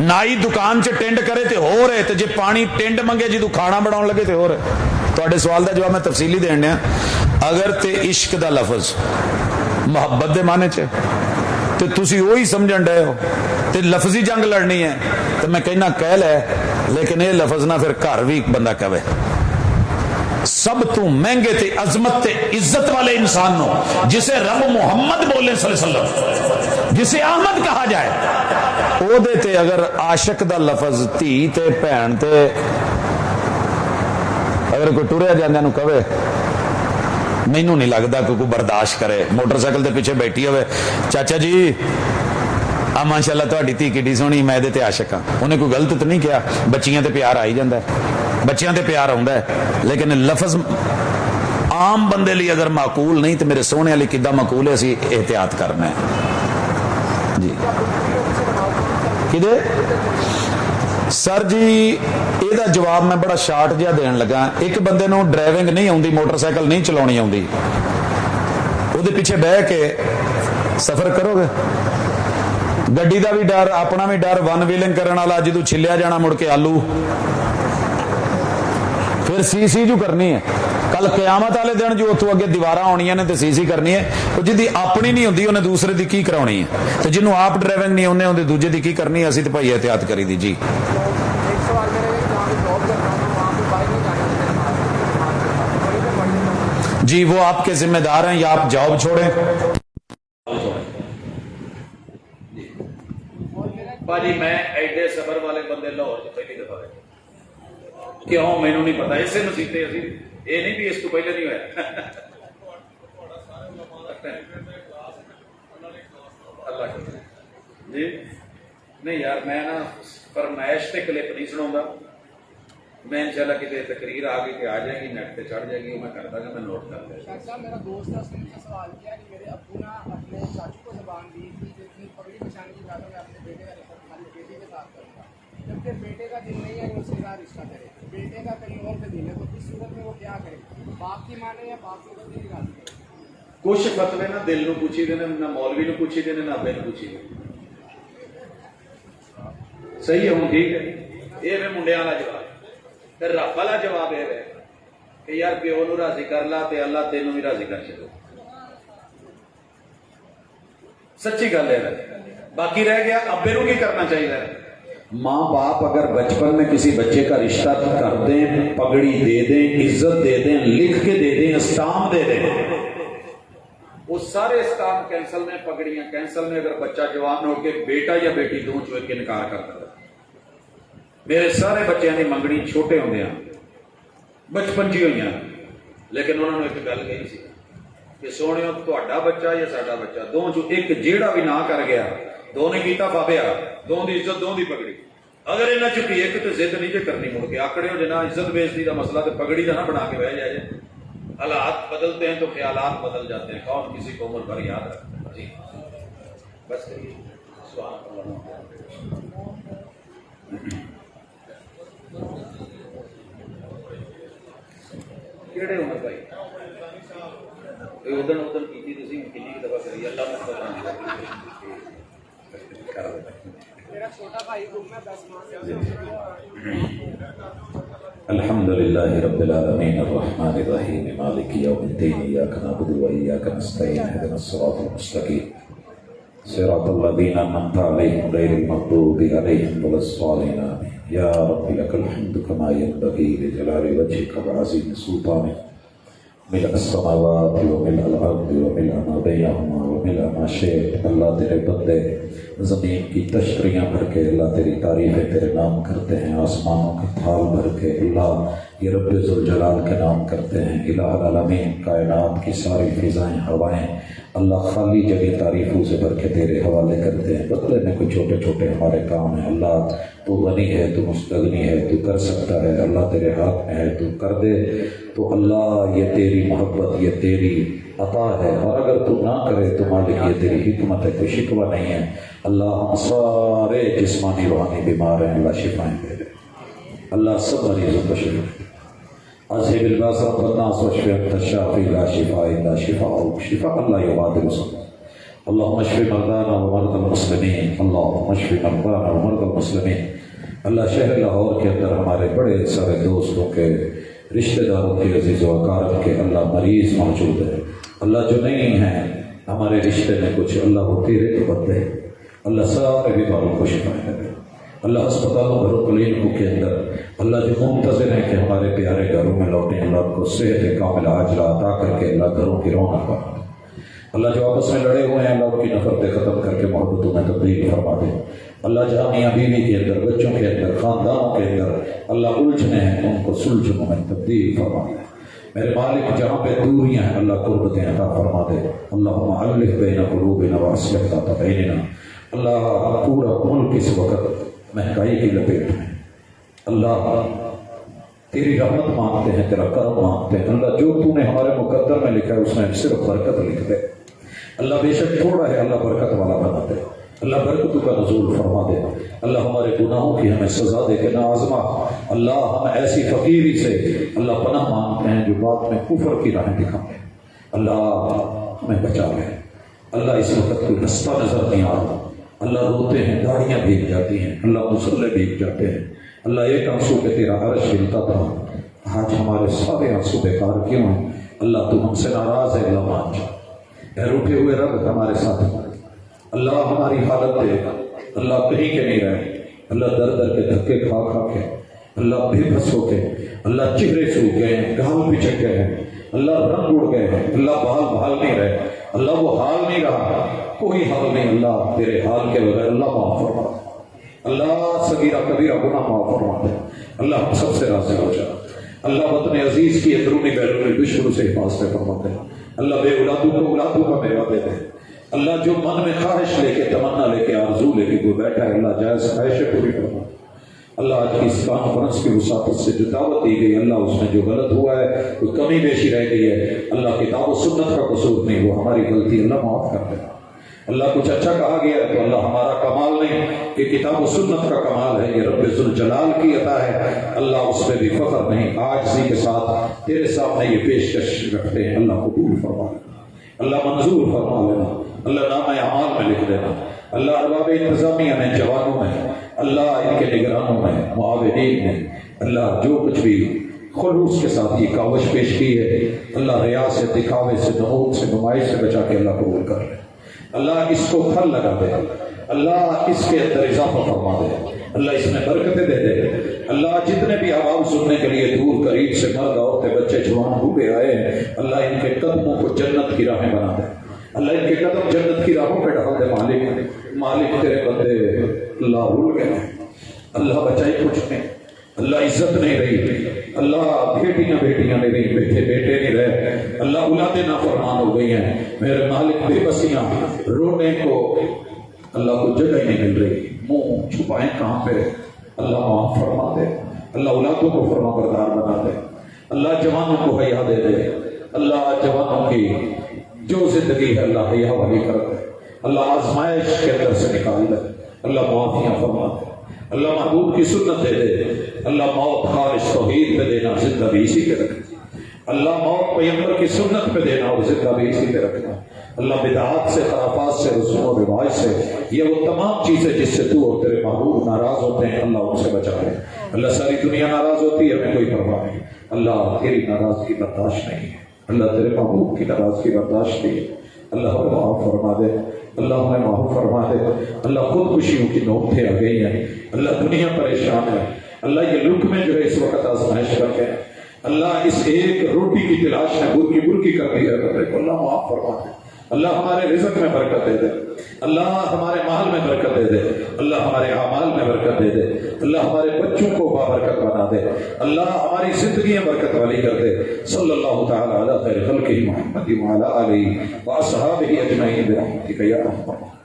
نائی دکان چ ٹینڈ کرے تے ہو رہے تے جے پانی ٹینڈ منگے جدو کھانا بناؤ لگے تے ہو رہے. تواڈے سوال دا جواب میں تفصیلی دین دیا. اگر تے عشق دا لفظ محبت دے معنی چ تے تسی وہی سمجھن ڈے ہو تے لفظی جنگ لڑنی ہے تے میں کہنا کہہ لے, لیکن یہ لفظ نہ پھر گھر بھی بندہ کہے. سب تو مہنگے تے عظمت تے عزت والے انسان نو جسے رب محمد بولے صلی اللہ علیہ وسلم, جسے احمد کہا جائے, او دے تے اگر عاشق دا لفظ دھی تے بہن تے اگر کوئی ٹریا جاندے نو کہے مینوں نہیں لگتا کہ کوئی برداشت کرے. موٹر سائیکل دے پیچھے بیٹھی ہوئے چاچا جی آ ماشاء اللہ تہاڈی دھی کڈی سونی میں دے تے عاشق ہاں, انہیں کوئی غلط تو نہیں کیا. بچیاں تے پیار آ ہی جاندا ہے, بچیاں تے پیار آوندا ہے, لیکن لفظ عام بندے لی اگر معقول نہیں تو میرے سونے والی کداں معقول ہے. اسی احتیاط کرنا ہے جی. کدے سر جی یہ جواب میں بڑا شارٹ جہا دین لگا. ایک بندے نو ڈرائیونگ نہیں آتی, موٹر سائیکل نہیں چلانی آتی, وہ پیچھے بہ کے سفر کرو گے. گڈی دا بھی ڈر, اپنا بھی ڈر, ون ویلنگ کرنے والا, جدو چھلیا جانا مڑ کے آلو, پھر سی سی جو کرنی ہے. کل قیامت والے دن جو اتوں اگے دیوارا آنی نے تو سی سی کرنی ہے. جی اپنی نہیں ہوتی انہیں دوسرے دی کی کرانی ہے, تو جنوں آپ ڈرائیونگ نہیں آنے ہوتے دوجے دی کی کرنی ہے. اسی تو بھائی احتیاط کری دی جی. جی وہ آپ کے ذمہ دار ہیں یا آپ جاب چھوڑیں. باجی میں ایڈے صبر والے بندے لاہور پہلی دفعہ کیوں مینوں نہیں پتا. اسے مسیطے اسی یہ نہیں بھی اس کو پہلے نہیں ہوا. اللہ جی نہیں یار میں نا فرمائش تے کلپ نہیں سنا. میں انشاءاللہ کسی تقریر آ گئی کہ آ جائے گی نیٹ پہ چڑھ جائے گی, میں کر دوں گا, میں نوٹ کر لوں. میرا دوست ہے, اس نے مجھے سوال کیا کہ میرے ابو نے اپنے چاچو کو زبان دی تھی کہ اتنی پگڑی بچانے کی بات میں اپنے بیٹے کا رشتہ خالی بیٹے کے ساتھ کروں گا. جبکہ بیٹے کا دل نہیں ہے کہ اس کے ساتھ رشتہ کرے, بیٹے کا کہیں اور پہ دل ہے, تو اس صورت میں وہ کیا کرے؟ باپ کی مانے یا باپ کو دل کی راضی کرے؟ کچھ فتوے نہ دل نو پوچھی دینے, نہ مولوی نو پوچھی دینے, نہ ابے نو پوچھی دینے. صحیح ہے, ہوں ٹھیک ہے. یہ میں منڈیا والا جواب. پھر رب والا جواب یہ ہے کہ یار پیو نو راضی کر لا تے اللہ تینوں بھی راضی کر چلو. سچی گل ہے. باقی رہ گیا ابے نو کی کرنا چاہیے. ماں باپ اگر بچپن میں کسی بچے کا رشتہ کر دیں, پگڑی دے دیں, عزت دے دیں, لکھ کے دے دیں, اسٹامپ دے دیں, وہ سارے اسٹامپ کینسل میں, پگڑیاں کینسل میں. اگر بچہ جوان ہو کے بیٹا یا بیٹی دونوں چو ایک انکار کرتا ہے. میرے سارے بچیاں دی منگنی چھوٹے ہوندے ہیں, بچپن چی ہوئی ہیں, لیکن انہوں نے ایک گل کہی سی کہ سونےو تہاڈا بچہ یا ساڈا بچہ, دونوں چو ایک جیڑا بھی نہ کر گیا, دو نے کیتا فابیا, دونوں دی عزت, دونوں دی پگڑی. اگر انہاں چکی ایک تو ضد نہیں جے کرنی, مڑ کے آکڑے ہو جنا عزت بےزتی دا مسئلہ تے پگڑی دا نہ بنا کے بہ جائے. حالات بدلتے ہیں تو خیالات بدل جاتے ہیں. کون کسی کو عمر بھر یاد رکھتا ہے. جی بس سبحان اللہ. کیڑے عمر بھائی ادن ادن کی کنی دفعہ کری اللہ میرا چھوٹا بھائی گم ہے 10 ماہ سے. الحمد لله رب العالمين الرحمن الرحيم مالك يوم الدين إياك نعبد وإياك نستعين اهدنا الصراط المستقيم صراط الذين أنعمت عليهم غير المغضوب عليهم ولا الضالين آمين. يا رب لك الحمد كما ينبغي لجلال وجهك وعظيم سلطانك, ملء السماوات وملء الأرض وملء ما بينهما وملء ما شئت. اللہ تیرے بندے زمین کی تشتریاں بھر کے اللہ تیری تعریفیں تیرے نام کرتے ہیں, آسمانوں کا تھال بھر کے اللہ یہ رب ذوالجلال کے نام کرتے ہیں. الہ العالمین کائنات کی ساری فضائیں ہوائیں اللہ خالی جگہ تعریفوں سے بھر کے تیرے حوالے کرتے ہیں. بدلے میں کوئی چھوٹے چھوٹے ہمارے کام ہیں. اللہ تو غنی ہے, تو مستغنی ہے, تو کر سکتا ہے. اللہ تیرے ہاتھ میں ہے, تو کر دے. تو اللہ یہ تیری محبت, یہ تیری عطا ہے، اور اگر تو نہ کرے تو مالک یہ تیری حکمت ہے، کوئی شکوہ نہیں ہے۔ اللہ ہم سارے جسمانی روحانی بیمار ہیں، اللہ شفائیں دے دے، اللہ سب مریضوں کو شفا دے۔ اذهب الباس رب الناس واشف انت الشافي لا شفاء الا شفاءك شفاء لا يغادر سقما اللهم اشف مرضانا ومرضى المسلمين اللهم اشف مرضانا ومرضى المسلمين۔ اللہ شہر لاہور کے اندر ہمارے بڑے سارے دوستوں کے، رشتہ داروں کے، عزیز و اقارب کے اللہ مریض موجود ہے، اللہ جو نہیں ہیں ہمارے رشتے میں کچھ، اللہ وہ تیرے تو بندے، اللہ سارے بیماروں کو شفا دے۔ اللہ ہسپتالوں گھروں کلینکوں کے اندر اللہ جو منتظر ہیں کہ ہمارے پیارے گھروں میں لوٹیں، اللہ کو صحت کامل عاجلہ عطا کر کے اللہ گھروں کی رونق بنا دے۔ اللہ جو آپس میں لڑے ہوئے ہیں اللہ ان کی نفرتیں ختم کر کے محبتوں میں تبدیل فرما دے۔ اللہ جہاں میاں بیوی کے اندر، بچوں کے اندر، خاندانوں کے اندر اللہ الجھنے ہیں ان کو سلجھنوں میں تبدیل فرما دے۔ میرے مالک جہاں پہ دوریاں ہیں اللہ قربتیں عطا فرما دے۔ اللہم الف بین قلوبنا واصلح ذات بیننا۔ اللہ پورا ملک اس وقت مہنگائی کی لپیٹ میں، اللہ تیری رحمت مانگتے ہیں، تیرا کرم مانگتے ہیں، اللہ جو تو نے ہمارے مقدر میں لکھا ہے اس میں صرف برکت لکھ دے۔ اللہ بے شک تھوڑا ہے، اللہ برکت والا بنا دے، اللہ برکتوں کا نزول فرما دے۔ اللہ ہمارے گناہوں کی ہمیں سزا دے کے نہ آزما۔ اللہ ہم ایسی فقیری سے اللہ پناہ مانگتے ہیں جو بعد میں کفر کی راہیں دکھائیں، اللہ ہمیں بچا لے۔ اللہ اس وقت کوئی رستہ نظر نہیں آ رہا، اللہ روتے ہیں، داڑیاں بھیگ جاتی ہیں، اللہ مسلے بھیگ جاتے ہیں، اللہ ایک آنسو پہ تیرا عرش ہلتا تھا، آج ہمارے سارے آنسو بیکار کیوں ہیں؟ اللہ تو ہم سے ناراض ہے، اللہ مان جا۔ اے روٹے ہوئے رب ہمارے ساتھ اللہ ہماری حالت دے، اللہ کہیں کے نہیں رہے، اللہ در در کے دھکے کھا کھا کے، اللہ بے بس ہو کے، اللہ چہرے سوکھ گئے ہیں، گال پچک گئے ہیں، اللہ رنگ اڑ گئے ہیں، اللہ بحال نہیں رہے، اللہ وہ حال نہیں رہا، کوئی حال نہیں، اللہ تیرے حال کے بغیر اللہ معاف فرما، اللہ صغیرہ کبیرہ گناہ معاف فرما دے، اللہ ہم سب سے راضی ہو جا، اللہ وطن عزیز کی اندرونی بیرونی دشمنوں سے حفاظت فرما دے، اللہ بے اولادوں کو اولادوں کا میوہ دے دے، اللہ جو من میں خواہش لے کے، تمنا لے کے، آرزو لے کے کوئی بیٹھا ہے اللہ جائز خواہشیں پوری فرما۔ اللہ آج کی اس کانفرنس کی وساطت سے جو دعوت دی گئی اللہ اس میں جو غلط ہوا ہے، کوئی کمی بیشی رہ گئی ہے، اللہ کتاب و سنت کا قصور نہیں، وہ ہماری غلطی اللہ معاف کر دے۔ اللہ کچھ اچھا کہا گیا ہے تو اللہ ہمارا کمال نہیں، کہ کتاب و سنت کا کمال ہے، یہ رب ذوالجلال کی عطا ہے، اللہ اس پہ بھی فخر نہیں، عاجزی کے ساتھ تیرے سامنے یہ پیشکش رکھتے ہیں، اللہ قبول فرما لینا، اللہ منظور فرما لینا، اللہ نامہ اعمال میں لکھ دینا، اللہ ارباب انتظامیہ میں، جوانوں میں، اللہ ان کے نگرانوں میں، معاونین میں، اللہ جو کچھ بھی خلوص کے ساتھ یہ کاوش پیش کی ہے اللہ ریا سے، دکھاوے سے، نمود سے، نمائش سے بچا کے اللہ قبول کر لے، اللہ اس کو پھل لگا دے، اللہ اس کے اندر اضافہ فرما دے، اللہ اس میں برکتیں دے دے، اللہ جتنے بھی آواز سننے کے لیے دور قریب سے مرد عورتیں بچے جوان بوڑھے آئے ہیں اللہ ان کے قدموں کو جنت کی راہیں بنا دے، اللہ ان کے قدم جنت کی راہوں پہ ڈال دے، مالک تیرے بندے اللہ بھول گئے ہیں، اللہ بچائی کچھ نہیں، اللہ عزت نہیں رہی، اللہ بیٹیاں نہیں رہی، بیٹے نہیں رہے، اللہ اولادیں نافرمان ہو گئی ہیں، میرے مالک بے بسیاں، رونے کو اللہ کو جگہ نہیں مل رہی، منہ چھپائیں کہاں پہ، اللہ معاف فرما دے، اللہ اولادوں کو فرما بردار بنا دے، اللہ جوانوں کو حیا دے دے، اللہ جوانوں کی جو زندگی ہے اللہ حیا والی کر دے، اللہ آزمائش کے اندر سے نکال دے، اللہ معافیاں فرما دے، اللہ محبوب کی سنت دے دے، اللہ موت خالص توحید پہ دینا، زندہ بھی اسی پہ رکھنا، اللہ موت پیغمبر کی سنت پہ دینا اور زندہ بھی اسی پہ رکھنا، اللہ بدعات سے، خرافات سے، رسوم و رواج سے، یہ وہ تمام چیزیں جس سے تو اور تیرے محبوب ناراض ہوتے ہیں اللہ ان سے بچا لے، اللہ ساری دنیا ناراض ہوتی ہے ہمیں کوئی پرواہ نہیں، اللہ تیری ناراضگی برداشت نہیں ہے، اللہ تیرے محبوب کی ناراضگی برداشت نہیں ہے، اللہ ہمیں معاف فرما دے، اللہ ہمیں معاف فرما دے، اللہ خودکشیوں کی نوبتیں آ گئی ہیں، اللہ دنیا پریشان ہے، اللہ یہ لقمے جو ہے اس وقت آزمائش کر کے اللہ اس ایک روٹی کی تلاش میں برکی کر دی ہے، اللہ معاف فرما دے، اللہ ہمارے رزق میں برکت دے دے، اللہ ہمارے مال میں برکت دے دے، اللہ ہمارے اعمال میں برکت دے دے، اللہ ہمارے بچوں کو بابرکت بنا دے، اللہ ہماری زندگیاں برکت والی کر دے، صلی اللہ تعالی علی خیر خلقہ محمد وعلی آلہ واصحابہ اجمعین برحمتک یا ارحم الراحمین۔